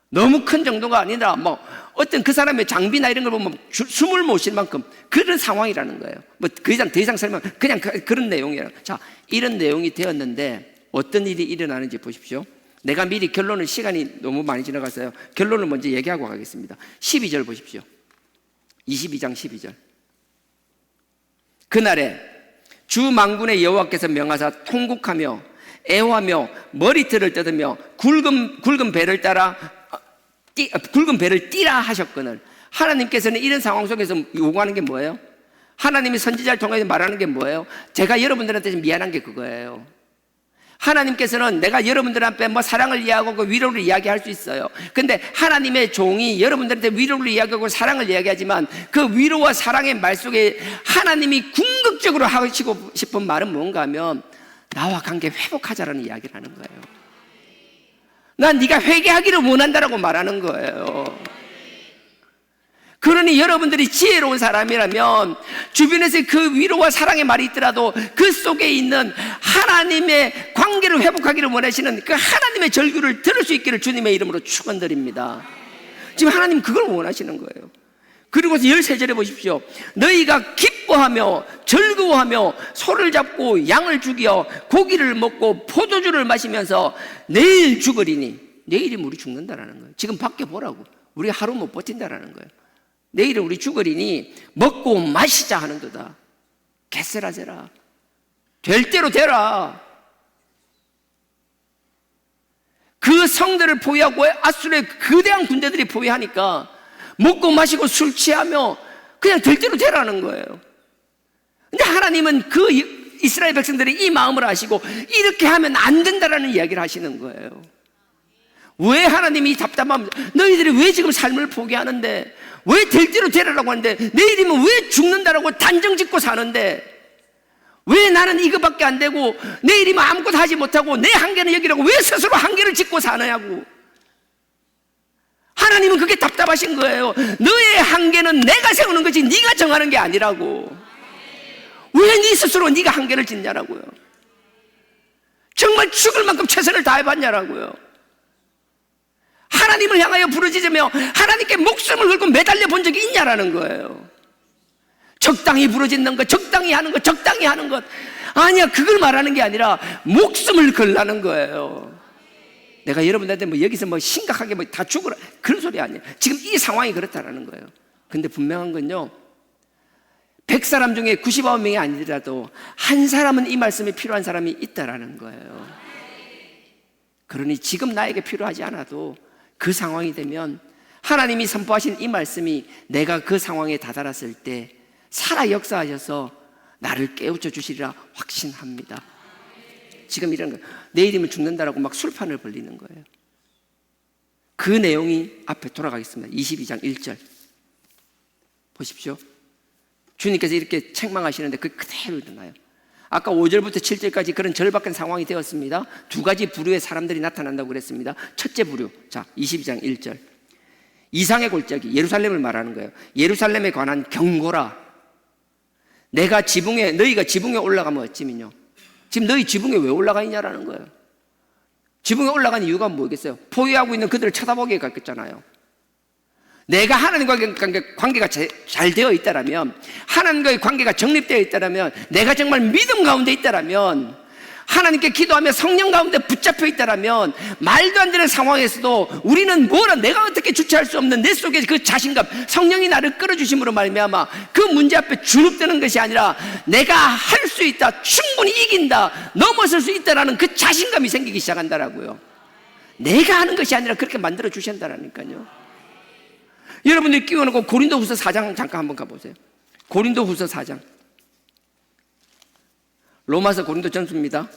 Speaker 1: 너무 큰 정도가 아니라 뭐 어떤 그 사람의 장비나 이런 걸 보면 숨을 못 쉴 만큼 그런 상황이라는 거예요. 뭐 더 이상 설명, 그냥 그런 내용이에요. 자, 이런 내용이 되었는데 어떤 일이 일어나는지 보십시오. 내가 미리 결론을, 시간이 너무 많이 지나갔어요. 결론을 먼저 얘기하고 가겠습니다. 12절 보십시오. 22장 12절. 그날에 주 만군의 여호와께서 명하사 통곡하며 애호하며 머리털을 뜯으며 굵은 배를 띠라 하셨거늘. 하나님께서는 이런 상황 속에서 요구하는 게 뭐예요? 하나님이 선지자를 통해서 말하는 게 뭐예요? 제가 여러분들한테 미안한 게 그거예요. 하나님께서는 내가 여러분들 앞에 뭐 사랑을 이야기하고 위로를 이야기할 수 있어요. 근데 하나님의 종이 여러분들한테 위로를 이야기하고 사랑을 이야기하지만 그 위로와 사랑의 말 속에 하나님이 궁극적으로 하시고 싶은 말은 뭔가 하면 나와 관계 회복하자라는 이야기를 하는 거예요. 난 네가 회개하기를 원한다라고 말하는 거예요. 그러니 여러분들이 지혜로운 사람이라면 주변에서 그 위로와 사랑의 말이 있더라도 그 속에 있는 하나님의 관계를 회복하기를 원하시는 그 하나님의 절규를 들을 수 있기를 주님의 이름으로 축원드립니다. 지금 하나님 그걸 원하시는 거예요. 그리고 13절에 보십시오. 너희가 기뻐하며 즐거워하며 소를 잡고 양을 죽여 고기를 먹고 포도주를 마시면서 내일 죽으리니, 내일이 우리 죽는다라는 거예요. 지금 밖에 보라고. 우리 하루 못 버틴다라는 거예요. 내일은 우리 죽으리니 먹고 마시자 하는 거다. 게세라세라. 될 대로 되라. 그 성들을 포위하고 아수르의 거대한 군대들이 포위하니까 먹고 마시고 술 취하며 그냥 될 대로 되라는 거예요. 근데 하나님은 그 이스라엘 백성들이 이 마음을 아시고 이렇게 하면 안 된다라는 이야기를 하시는 거예요. 왜 하나님이 답답하면 너희들이 왜 지금 삶을 포기하는데, 왜 될 대로 되라고 하는데, 내일이면 왜 죽는다라고 단정 짓고 사는데, 왜 나는 이거밖에 안 되고 내일이면 아무것도 하지 못하고 내 한계는 여기라고 왜 스스로 한계를 짓고 사느냐고. 하나님은 그게 답답하신 거예요. 너의 한계는 내가 세우는 거지 네가 정하는 게 아니라고. 왜 네 스스로 네가 한계를 짓냐라고요. 정말 죽을 만큼 최선을 다해봤냐라고요. 하나님을 향하여 부르짖으며 하나님께 목숨을 걸고 매달려 본 적이 있냐라는 거예요. 적당히 부르짖는 것, 적당히 하는 것, 적당히 하는 것. 아니야, 그걸 말하는 게 아니라 목숨을 걸라는 거예요. 내가 여러분들한테 뭐 여기서 뭐 심각하게 뭐 다 죽으라 그런 소리 아니에요. 지금 이 상황이 그렇다라는 거예요. 근데 분명한 건요, 100사람 중에 99명이 아니더라도 한 사람은 이 말씀이 필요한 사람이 있다라는 거예요. 그러니 지금 나에게 필요하지 않아도 그 상황이 되면 하나님이 선포하신 이 말씀이 내가 그 상황에 다다랐을 때 살아 역사하셔서 나를 깨우쳐 주시리라 확신합니다. 지금 이런 거, 내일이면 죽는다라고 막 술판을 벌리는 거예요. 그 내용이 앞에 돌아가겠습니다. 22장 1절 보십시오. 주님께서 이렇게 책망하시는데 그 그대로 일어나요. 아까 5절부터 7절까지 그런 절박한 상황이 되었습니다. 두 가지 부류의 사람들이 나타난다고 그랬습니다. 첫째 부류, 자 22장 1절, 이상의 골짜기 예루살렘을 말하는 거예요. 예루살렘에 관한 경고라. 너희가 지붕에 올라가면 어찌면요, 지금 너희 지붕에 왜 올라가 있냐라는 거예요. 지붕에 올라간 이유가 뭐겠어요? 포위하고 있는 그들을 쳐다보게 갔겠잖아요. 내가 하나님과의 관계가 잘 되어 있다라면, 하나님과의 관계가 정립되어 있다라면, 내가 정말 믿음 가운데 있다라면, 하나님께 기도하며 성령 가운데 붙잡혀 있다라면, 말도 안 되는 상황에서도 우리는 내가 어떻게 주체할 수 없는 내 속에 그 자신감, 성령이 나를 끌어주심으로 말미암아 그 문제 앞에 주눅드는 것이 아니라 내가 할 수 있다, 충분히 이긴다, 넘어설 수 있다라는 그 자신감이 생기기 시작한다라고요. 내가 하는 것이 아니라 그렇게 만들어 주신다라니까요. 여러분들이 끼워놓고 고린도후서 4장 잠깐 한번 가보세요. 고린도후서 4장, 로마서 고린도전서입니다.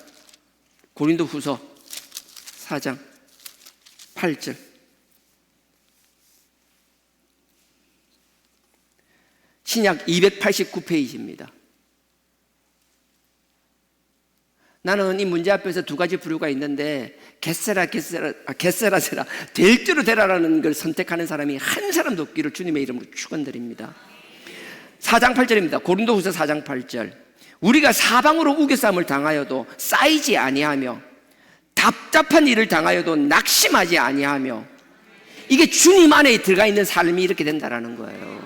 Speaker 1: 고린도후서 4장 8절, 신약 289페이지입니다. 나는 이 문제 앞에서 두 가지 부류가 있는데 게세라세라 될 대로 되라라는 걸 선택하는 사람이 한 사람도 없기를 주님의 이름으로 축원드립니다. 4장 8절입니다. 고린도후서 4장 8절, 우리가 사방으로 우겨싸움을 당하여도 쌓이지 아니하며 답답한 일을 당하여도 낙심하지 아니하며 이게 주님 안에 들어가 있는 삶이 이렇게 된다라는 거예요.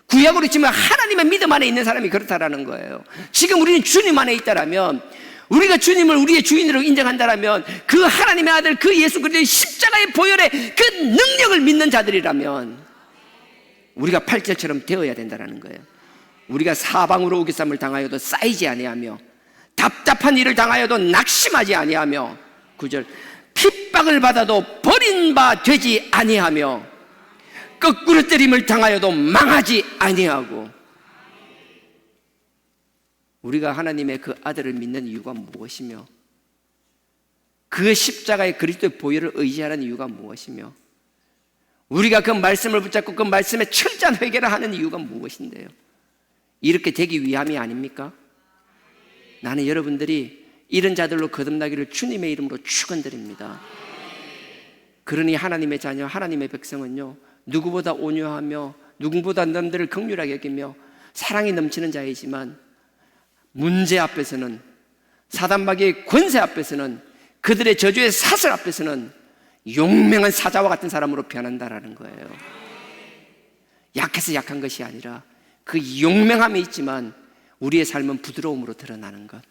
Speaker 1: 구약으로 치면 하나님의 믿음 안에 있는 사람이 그렇다라는 거예요. 지금 우리는 주님 안에 있다라면, 우리가 주님을 우리의 주인으로 인정한다라면, 그 하나님의 아들 그 예수 그리스도의 십자가의 보혈의 그 능력을 믿는 자들이라면 우리가 8절처럼 되어야 된다라는 거예요. 우리가 사방으로 우겨쌈을 당하여도 쌓이지 아니하며 답답한 일을 당하여도 낙심하지 아니하며 9절 핍박을 받아도 버린 바 되지 아니하며 거꾸로 때림을 당하여도 망하지 아니하고. 우리가 하나님의 그 아들을 믿는 이유가 무엇이며, 그 십자가의 그리스도의 보혈을 의지하는 이유가 무엇이며, 우리가 그 말씀을 붙잡고 그 말씀에 철저한 회개를 하는 이유가 무엇인데요? 이렇게 되기 위함이 아닙니까? 나는 여러분들이 이런 자들로 거듭나기를 주님의 이름으로 축원드립니다. 그러니 하나님의 자녀, 하나님의 백성은요, 누구보다 온유하며 누구보다 남들을 긍휼하게 여기며 사랑이 넘치는 자이지만, 문제 앞에서는, 사단마귀의 권세 앞에서는, 그들의 저주의 사슬 앞에서는 용맹한 사자와 같은 사람으로 변한다라는 거예요. 약해서 약한 것이 아니라 그 용맹함이 있지만 우리의 삶은 부드러움으로 드러나는 것.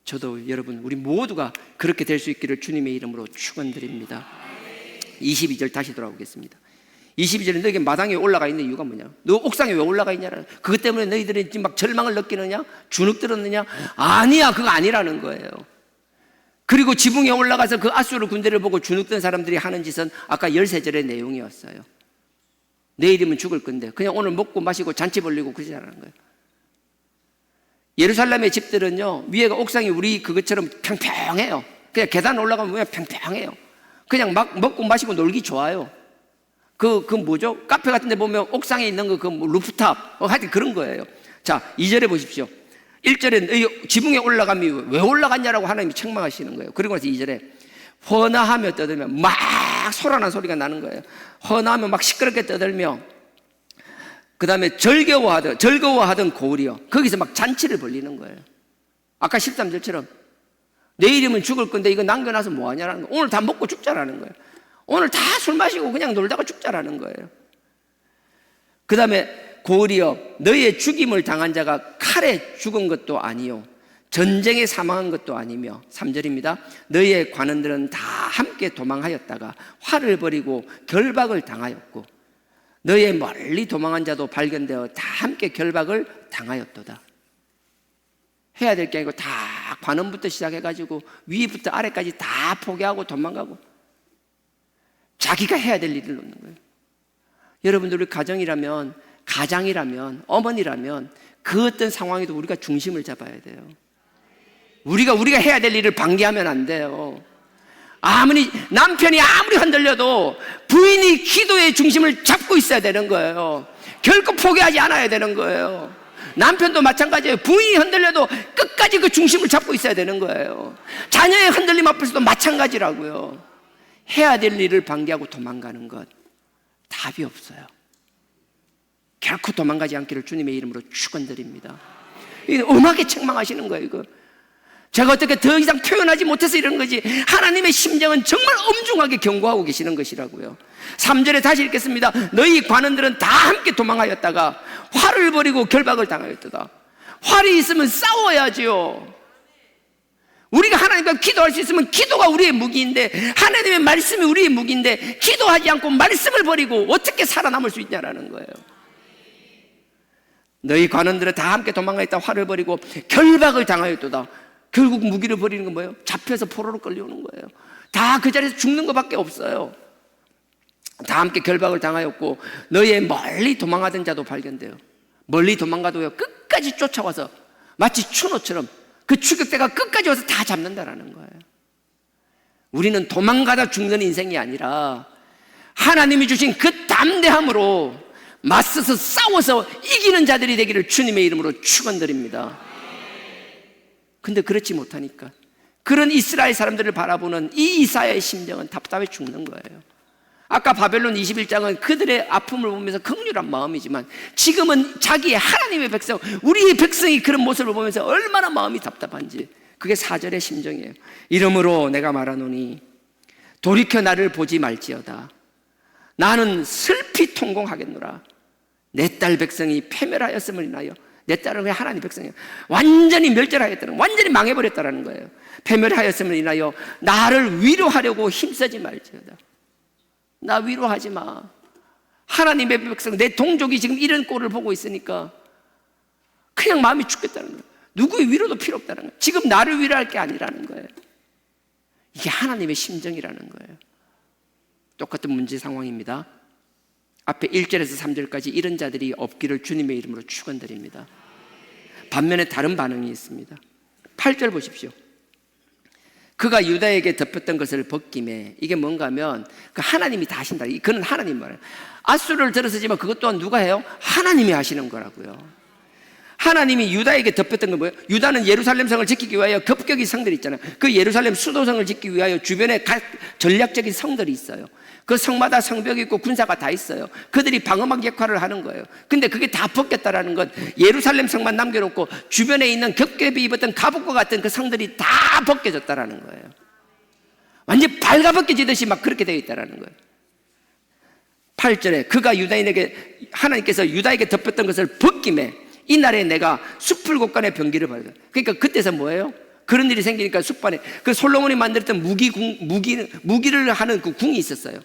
Speaker 1: 저도 여러분, 우리 모두가 그렇게 될 수 있기를 주님의 이름으로 축원드립니다. 22절 다시 돌아오겠습니다. 22절에 너에게 마당에 올라가 있는 이유가 뭐냐? 너 옥상에 왜 올라가 있냐라는, 그것 때문에 너희들이 지금 막 절망을 느끼느냐? 주눅 들었느냐? 아니야, 그거 아니라는 거예요. 그리고 지붕에 올라가서 그 아수르 군대를 보고 주눅 든 사람들이 하는 짓은 아까 13절의 내용이었어요. 내일이면 죽을 건데 그냥 오늘 먹고 마시고 잔치 벌리고 그러자라는 거예요. 예루살렘의 집들은요, 위에가 옥상이 우리 그것처럼 평평해요. 그냥 계단 올라가면 그냥 평평해요. 그냥 막 먹고 마시고 놀기 좋아요. 그 뭐죠? 카페 같은 데 보면 옥상에 있는 그 루프탑, 하여튼 그런 거예요. 자, 2절에 보십시오. 1절에 지붕에 올라가면 왜 올라갔냐라고 하나님이 책망하시는 거예요. 그리고 나서 2절에 헌화하며 떠들며, 막 소란한 소리가 나는 거예요. 헌화하며 막 시끄럽게 떠들며, 그 다음에 즐거워하던 고울이요, 거기서 막 잔치를 벌리는 거예요. 아까 13절처럼 내일이면 죽을 건데 이거 남겨놔서 뭐하냐라는 거예요. 오늘 다 먹고 죽자라는 거예요. 오늘 다 술 마시고 그냥 놀다가 죽자라는 거예요. 그 다음에 고울이여, 너희의 죽임을 당한 자가 칼에 죽은 것도 아니요 전쟁에 사망한 것도 아니며, 3절입니다. 너희의 관원들은 다 함께 도망하였다가 화를 벌이고 결박을 당하였고, 너희의 멀리 도망한 자도 발견되어 다 함께 결박을 당하였도다. 해야 될 게 아니고 다 관원부터 시작해가지고 위부터 아래까지 다 포기하고 도망가고 자기가 해야 될 일을 놓는 거예요. 여러분들, 우리 가장이라면, 어머니라면 그 어떤 상황에도 우리가 중심을 잡아야 돼요. 우리가 해야 될 일을 방기하면 안 돼요. 남편이 아무리 흔들려도 부인이 기도의 중심을 잡고 있어야 되는 거예요. 결코 포기하지 않아야 되는 거예요. 남편도 마찬가지예요. 부인이 흔들려도 끝까지 그 중심을 잡고 있어야 되는 거예요. 자녀의 흔들림 앞에서도 마찬가지라고요. 해야 될 일을 방기하고 도망가는 것, 답이 없어요. 결코 도망가지 않기를 주님의 이름으로 축원드립니다. 엄하게 책망하시는 거예요. 이거 제가 어떻게 더 이상 표현하지 못해서 이런 거지, 하나님의 심정은 정말 엄중하게 경고하고 계시는 것이라고요. 3절에 다시 읽겠습니다. 너희 관원들은 다 함께 도망하였다가 화를 벌이고 결박을 당하였도다. 활이 있으면 싸워야지요. 우리가 하나님과 기도할 수 있으면 기도가 우리의 무기인데, 하나님의 말씀이 우리의 무기인데 기도하지 않고 말씀을 버리고 어떻게 살아남을 수 있냐라는 거예요. 너희 관원들은 다 함께 도망가있다 화를 벌이고 결박을 당하였도다. 결국 무기를 버리는 건 뭐예요? 잡혀서 포로로 끌려오는 거예요. 다 그 자리에서 죽는 것밖에 없어요. 다 함께 결박을 당하였고, 너희의 멀리 도망하던 자도 발견돼요. 멀리 도망가도요, 끝까지 쫓아와서 마치 추노처럼 그 추격대가 끝까지 와서 다 잡는다라는 거예요. 우리는 도망가다 죽는 인생이 아니라 하나님이 주신 그 담대함으로 맞서서 싸워서 이기는 자들이 되기를 주님의 이름으로 축원드립니다. 근데 그렇지 못하니까 그런 이스라엘 사람들을 바라보는 이 이사야의 심정은 답답해 죽는 거예요. 아까 바벨론 21장은 그들의 아픔을 보면서 긍휼한 마음이지만, 지금은 자기의 하나님의 백성, 우리의 백성이 그런 모습을 보면서 얼마나 마음이 답답한지, 그게 4절의 심정이에요. 이러므로 내가 말하노니 돌이켜 나를 보지 말지어다. 나는 슬피 통공하겠노라. 내 딸 백성이 패멸하였음을 인하여. 내 딸은 왜 하나님 백성이에요? 완전히 멸절하였다는, 완전히 망해버렸다는 거예요. 패멸하였음을 인하여 나를 위로하려고 힘쓰지 말지어다. 나 위로하지 마. 하나님의 백성, 내 동족이 지금 이런 꼴을 보고 있으니까 그냥 마음이 죽겠다는 거예요. 누구의 위로도 필요 없다는 거예요. 지금 나를 위로할 게 아니라는 거예요. 이게 하나님의 심정이라는 거예요. 똑같은 문제 상황입니다. 앞에 1절에서 3절까지 이런 자들이 없기를 주님의 이름으로 축원드립니다. 반면에 다른 반응이 있습니다. 8절 보십시오. 그가 유다에게 덮였던 것을 벗김에, 이게 뭔가 하면 그 하나님이 다 하신다. 그는 하나님 말이에요. 앗수르를 들어서지만 그것 또한 누가 해요? 하나님이 하시는 거라고요. 하나님이 유다에게 덮였던 건 뭐예요? 유다는 예루살렘 성을 지키기 위하여 급격히 성들이 있잖아요. 그 예루살렘 수도성을 짓기 위하여 주변에 전략적인 성들이 있어요. 그 성마다 성벽이 있고 군사가 다 있어요. 그들이 방어막 역할을 하는 거예요. 근데 그게 다 벗겼다라는 건 예루살렘 성만 남겨놓고 주변에 있는 겹겹이 입었던 갑옷과 같은 그 성들이 다 벗겨졌다라는 거예요. 완전 발가벗겨지듯이 막 그렇게 되어 있다라는 거예요. 8절에 그가 유다인에게, 하나님께서 유다에게 덮였던 것을 벗김에 이날에 내가 숲을 곳간에 병기를 받았다. 그러니까 그때서 뭐예요? 그런 일이 생기니까 숲안에 그 솔로몬이 만들었던 무기를 하는 그 궁이 있었어요.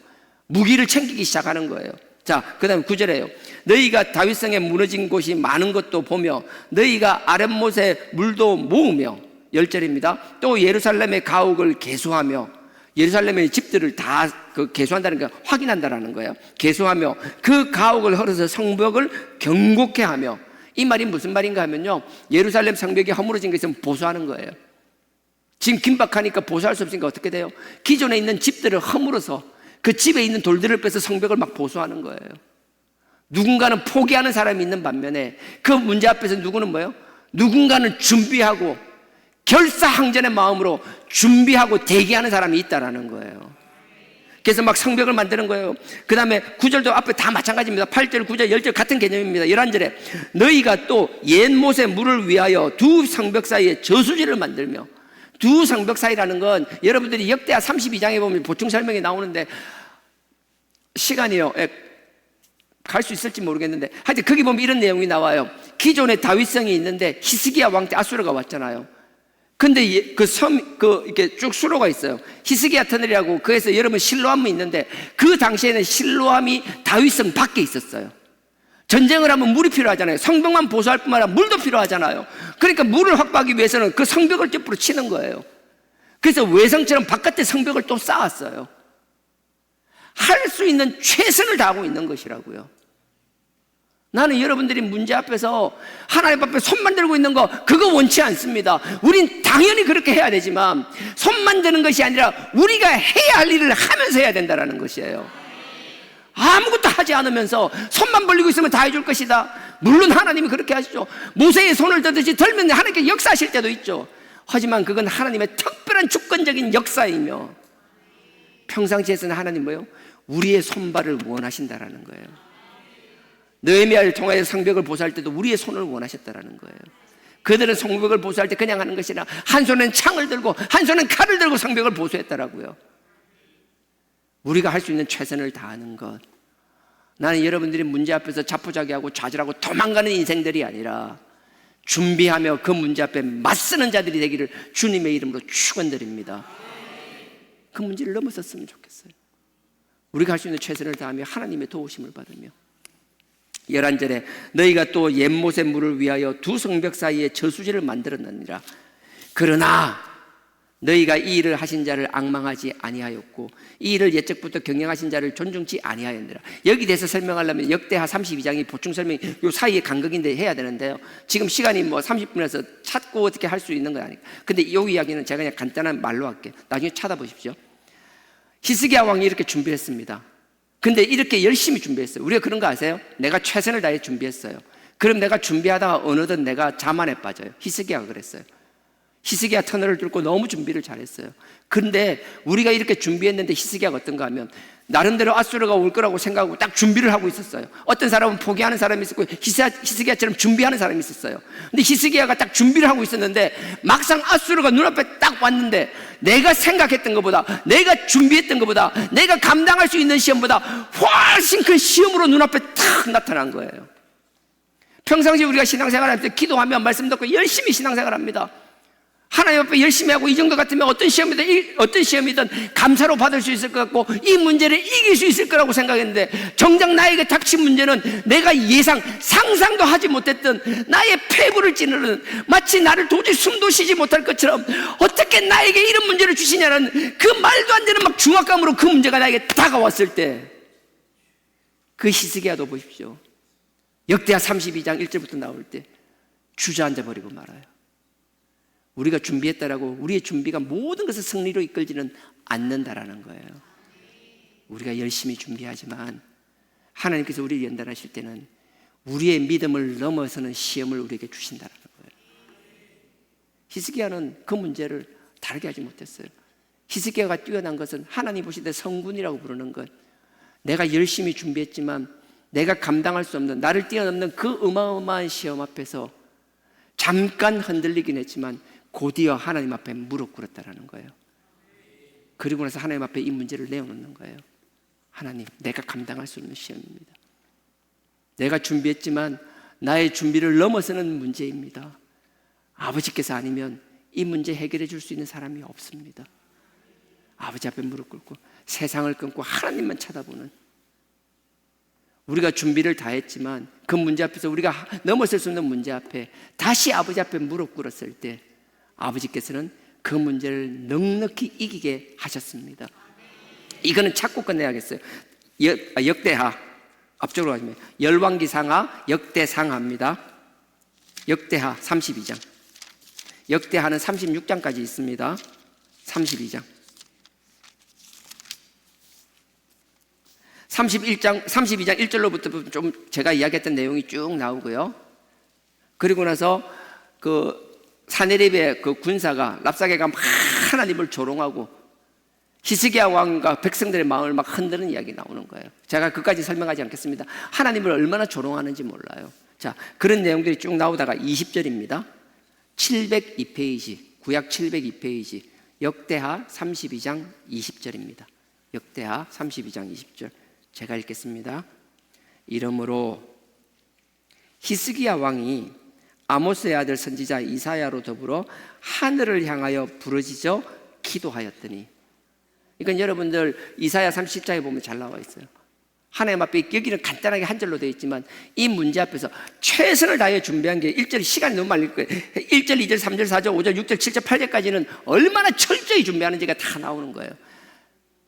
Speaker 1: 무기를 챙기기 시작하는 거예요. 자, 그 다음에 9절에요. 너희가 다윗성에 무너진 곳이 많은 것도 보며 너희가 아랫못에 물도 모으며, 10절입니다. 또 예루살렘의 가옥을 개수하며, 예루살렘의 집들을 다 개수한다는 거 확인한다라는 거예요. 개수하며 그 가옥을 헐어서 성벽을 견고케 하며. 이 말이 무슨 말인가 하면요, 예루살렘 성벽이 허물어진 게 있으면 보수하는 거예요. 지금 긴박하니까 보수할 수 없으니까 어떻게 돼요? 기존에 있는 집들을 허물어서 그 집에 있는 돌들을 빼서 성벽을 막 보수하는 거예요. 누군가는 포기하는 사람이 있는 반면에 그 문제 앞에서 누구는 뭐예요? 누군가는 준비하고 결사항전의 마음으로 준비하고 대기하는 사람이 있다라는 거예요. 그래서 막 성벽을 만드는 거예요. 그 다음에 9절도 앞에 다 마찬가지입니다. 8절, 9절, 10절 같은 개념입니다. 11절에 너희가 또 옛못의 물을 위하여 두 성벽 사이에 저수지를 만들며, 두 성벽 사이라는 건 여러분들이 역대하 32장에 보면 보충 설명이 나오는데 시간이요, 갈 수 있을지 모르겠는데 하여튼 거기 보면 이런 내용이 나와요. 기존에 다윗성이 있는데 히스기야 왕 때 아수르가 왔잖아요. 근데 그 섬, 이렇게 쭉 수로가 있어요. 히스기야 터널이라고. 그래서 여러분 실로암이 있는데 그 당시에는 실로암이 다윗성 밖에 있었어요. 전쟁을 하면 물이 필요하잖아요. 성벽만 보수할 뿐만 아니라 물도 필요하잖아요. 그러니까 물을 확보하기 위해서는 그 성벽을 덮으로 치는 거예요. 그래서 외성처럼 바깥에 성벽을 또 쌓았어요. 할 수 있는 최선을 다하고 있는 것이라고요. 나는 여러분들이 문제 앞에서 하나님 앞에 손만 들고 있는 거 그거 원치 않습니다. 우린 당연히 그렇게 해야 되지만 손만 드는 것이 아니라 우리가 해야 할 일을 하면서 해야 된다는 것이에요. 아무것도 하지 않으면서 손만 벌리고 있으면 다 해줄 것이다. 물론 하나님이 그렇게 하시죠. 모세의 손을 들듯이 들면 하나님께 역사하실 때도 있죠. 하지만 그건 하나님의 특별한 주권적인 역사이며 평상시에서는 하나님 뭐예요? 우리의 손발을 원하신다라는 거예요. 느헤미야를 통하여 성벽을 보수할 때도 우리의 손을 원하셨다라는 거예요. 그들은 성벽을 보수할 때 그냥 하는 것이 아니라 한 손은 창을 들고 한 손은 칼을 들고 성벽을 보수했다라고요. 우리가 할 수 있는 최선을 다하는 것. 나는 여러분들이 문제 앞에서 자포자기하고 좌절하고 도망가는 인생들이 아니라 준비하며 그 문제 앞에 맞서는 자들이 되기를 주님의 이름으로 축원드립니다. 그 문제를 넘어섰으면 좋겠어요. 우리가 할 수 있는 최선을 다하며 하나님의 도우심을 받으며. 11절에 너희가 또 옛못의 물을 위하여 두 성벽 사이에 저수지를 만들었느니라. 그러나 너희가 이 일을 하신 자를 앙망하지 아니하였고 이 일을 옛적부터 경영하신 자를 존중치 아니하였느라. 여기 대해서 설명하려면 역대하 32장이 보충 설명이 요 사이에 간극인데 해야 되는데요. 지금 시간이 뭐 30분에서 찾고 어떻게 할 수 있는 건 아니에요. 근데 이 이야기는 제가 그냥 간단한 말로 할게요. 나중에 찾아보십시오. 히스기야 왕이 이렇게 준비했습니다. 근데 이렇게 열심히 준비했어요. 우리가 그런 거 아세요? 내가 최선을 다해 준비했어요. 그럼 내가 준비하다가 어느덧 내가 자만에 빠져요. 히스기야가 그랬어요. 히스기야 터널을 뚫고 너무 준비를 잘했어요. 그런데 우리가 이렇게 준비했는데 히스기야가 어떤가 하면 나름대로 아수르가 올 거라고 생각하고 딱 준비를 하고 있었어요. 어떤 사람은 포기하는 사람이 있었고 히스기야처럼 준비하는 사람이 있었어요. 근데 히스기야가 딱 준비를 하고 있었는데 막상 아수르가 눈앞에 딱 왔는데 내가 생각했던 것보다, 내가 준비했던 것보다, 내가 감당할 수 있는 시험보다 훨씬 큰 시험으로 눈앞에 탁 나타난 거예요. 평상시 우리가 신앙생활할 때 기도하면 말씀 듣고 열심히 신앙생활합니다. 하나님 앞에 열심히 하고 이 정도 같으면 어떤 시험이든 감사로 받을 수 있을 것 같고 이 문제를 이길 수 있을 거라고 생각했는데 정작 나에게 닥친 문제는 내가 상상도 하지 못했던 나의 폐부를 찌르는, 마치 나를 도저히 숨도 쉬지 못할 것처럼 어떻게 나에게 이런 문제를 주시냐는 그 말도 안 되는 막 중압감으로 그 문제가 나에게 다가왔을 때 그 히스기야도 보십시오. 역대하 32장 1절부터 나올 때 주저앉아 버리고 말아요. 우리가 준비했다라고 우리의 준비가 모든 것을 승리로 이끌지는 않는다라는 거예요. 우리가 열심히 준비하지만 하나님께서 우리를 연단하실 때는 우리의 믿음을 넘어서는 시험을 우리에게 주신다라는 거예요. 히스기야는 그 문제를 다르게 하지 못했어요. 히스기야가 뛰어난 것은 하나님 보실 때 성군이라고 부르는 것, 내가 열심히 준비했지만 내가 감당할 수 없는, 나를 뛰어넘는 그 어마어마한 시험 앞에서 잠깐 흔들리긴 했지만 곧이어 하나님 앞에 무릎 꿇었다라는 거예요. 그리고 나서 하나님 앞에 이 문제를 내어놓는 거예요. 하나님, 내가 감당할 수 없는 시험입니다. 내가 준비했지만 나의 준비를 넘어서는 문제입니다. 아버지께서 아니면 이 문제 해결해 줄 수 있는 사람이 없습니다. 아버지 앞에 무릎 꿇고 세상을 끊고 하나님만 쳐다보는, 우리가 준비를 다 했지만 그 문제 앞에서 우리가 넘어설 수 없는 문제 앞에 다시 아버지 앞에 무릎 꿇었을 때 아버지께서는 그 문제를 넉넉히 이기게 하셨습니다. 이거는 찾고 끝내야겠어요. 역대하, 앞쪽으로 가시면 열왕기상하, 역대상하입니다. 역대하 32장. 역대하는 36장까지 있습니다. 32장. 32장 1절로부터 좀 제가 이야기했던 내용이 쭉 나오고요. 그리고 나서 그 사네립의 그 군사가, 랍사게가 막 하나님을 조롱하고 히스기야 왕과 백성들의 마음을 막 흔드는 이야기 나오는 거예요. 제가 그까지 설명하지 않겠습니다. 하나님을 얼마나 조롱하는지 몰라요. 자, 그런 내용들이 쭉 나오다가 20절입니다. 702페이지, 구약 702페이지, 역대하 32장 20절입니다. 역대하 32장 20절. 제가 읽겠습니다. 이러므로 히스기야 왕이 아모스의 아들 선지자 이사야로 더불어 하늘을 향하여 부르짖어 기도하였더니, 이건 여러분들 이사야 30장에 보면 잘 나와 있어요. 하나님 앞에, 여기는 간단하게 한 절로 되어 있지만 이 문제 앞에서 최선을 다해 준비한 게 1절, 시간이 너무 많을 거예요. 1절, 2절, 3절, 4절, 5절, 6절, 7절, 8절까지는 얼마나 철저히 준비하는지가 다 나오는 거예요.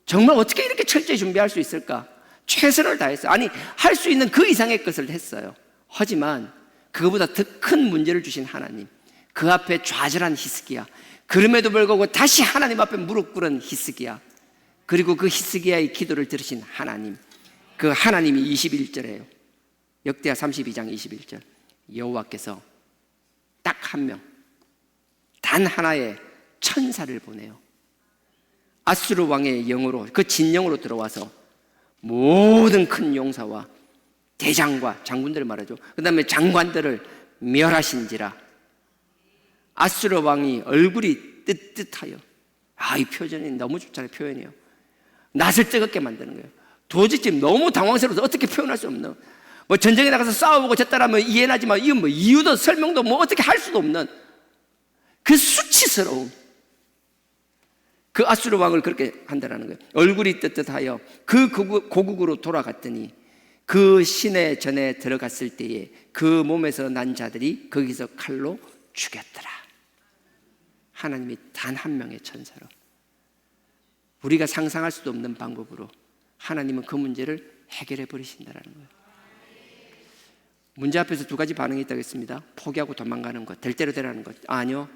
Speaker 1: 정말 어떻게 이렇게 철저히 준비할 수 있을까? 최선을 다했어요. 아니, 할 수 있는 그 이상의 것을 했어요. 하지만 그거보다 더 큰 문제를 주신 하나님, 그 앞에 좌절한 히스기야, 그럼에도 불구하고 다시 하나님 앞에 무릎 꿇은 히스기야, 그리고 그 히스기야의 기도를 들으신 하나님, 그 하나님이 21절에요. 역대하 32장 21절. 여호와께서 딱 한 명, 단 하나의 천사를 보내요. 아수르 왕의 영으로, 그 진영으로 들어와서 모든 큰 용사와 대장과 장군들을 말하죠. 그 다음에 장관들을 멸하신지라. 아수르 왕이 얼굴이 뜨뜻하여, 이 표현이 너무 좋잖아요. 표현이요. 낯을 뜨겁게 만드는 거예요. 도저히 지금 너무 당황스러워서 어떻게 표현할 수 없는, 뭐 전쟁에 나가서 싸워보고 졌다라면 이해나지만 이건 뭐 이유도 설명도 뭐 어떻게 할 수도 없는 그 수치스러움, 그 아수르 왕을 그렇게 한다는 거예요. 얼굴이 뜨뜻하여 그 고국으로 돌아갔더니 그 시내 전에 들어갔을 때에 그 몸에서 난 자들이 거기서 칼로 죽였더라. 하나님이 단 한 명의 천사로, 우리가 상상할 수도 없는 방법으로 하나님은 그 문제를 해결해 버리신다는 거예요. 문제 앞에서 두 가지 반응이 있다고 했습니다. 포기하고 도망가는 것, 될 대로 되라는 것. 아니요,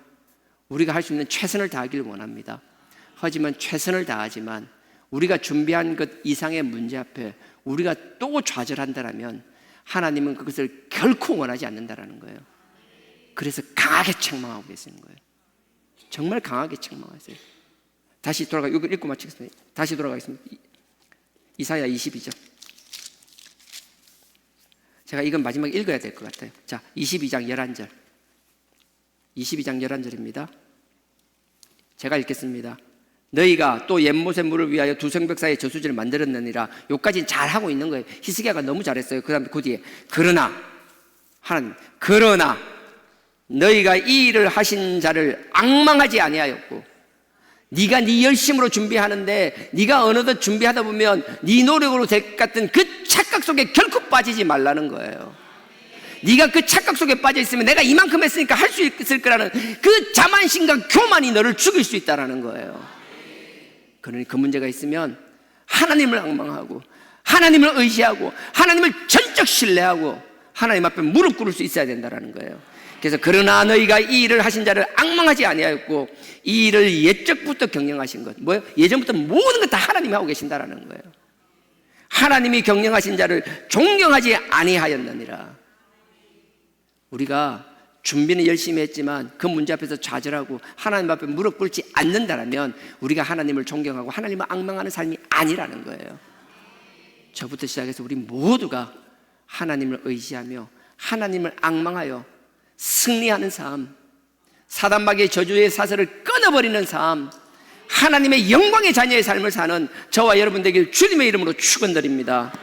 Speaker 1: 우리가 할 수 있는 최선을 다하기를 원합니다. 하지만 최선을 다하지만 우리가 준비한 것 이상의 문제 앞에 우리가 또 좌절한다면 하나님은 그것을 결코 원하지 않는다는 거예요. 그래서 강하게 책망하고 계시는 거예요. 정말 강하게 책망하세요. 다시 이거 읽고 마치겠습니다. 다시 돌아가겠습니다. 이사야 22장. 제가 이건 마지막에 읽어야 될 것 같아요. 자, 22장 11절. 22장 11절입니다. 제가 읽겠습니다. 너희가 또 옛못의 물을 위하여 두 성벽 사이에 저수지를 만들었느니라. 여기까지는 잘하고 있는 거예요. 히스기야가 너무 잘했어요. 그 다음에 그 뒤에 그러나 하나님, 그러나 너희가 이 일을 하신 자를 앙망하지 아니하였고, 네가 네 열심으로 준비하는데 네가 어느덧 준비하다 보면 네 노력으로 될 것 같은 그 착각 속에 결코 빠지지 말라는 거예요. 네가 그 착각 속에 빠져 있으면 내가 이만큼 했으니까 할 수 있을 거라는 그 자만심과 교만이 너를 죽일 수 있다는 거예요. 그러니 그 문제가 있으면 하나님을 앙망하고 하나님을 의지하고 하나님을 전적 신뢰하고 하나님 앞에 무릎 꿇을 수 있어야 된다는 거예요. 그래서 그러나 너희가 이 일을 하신 자를 앙망하지 아니하였고 이 일을 옛적부터 경영하신 것, 뭐예요? 예전부터 모든 것 다 하나님이 하고 계신다라는 거예요. 하나님이 경영하신 자를 존경하지 아니하였느니라. 우리가 준비는 열심히 했지만 그 문제 앞에서 좌절하고 하나님 앞에 무릎 꿇지 않는다면 우리가 하나님을 존경하고 하나님을 앙망하는 삶이 아니라는 거예요. 저부터 시작해서 우리 모두가 하나님을 의지하며 하나님을 앙망하여 승리하는 삶, 사단마귀의 저주의 사슬을 끊어버리는 삶, 하나님의 영광의 자녀의 삶을 사는 저와 여러분 되길 주님의 이름으로 축원드립니다.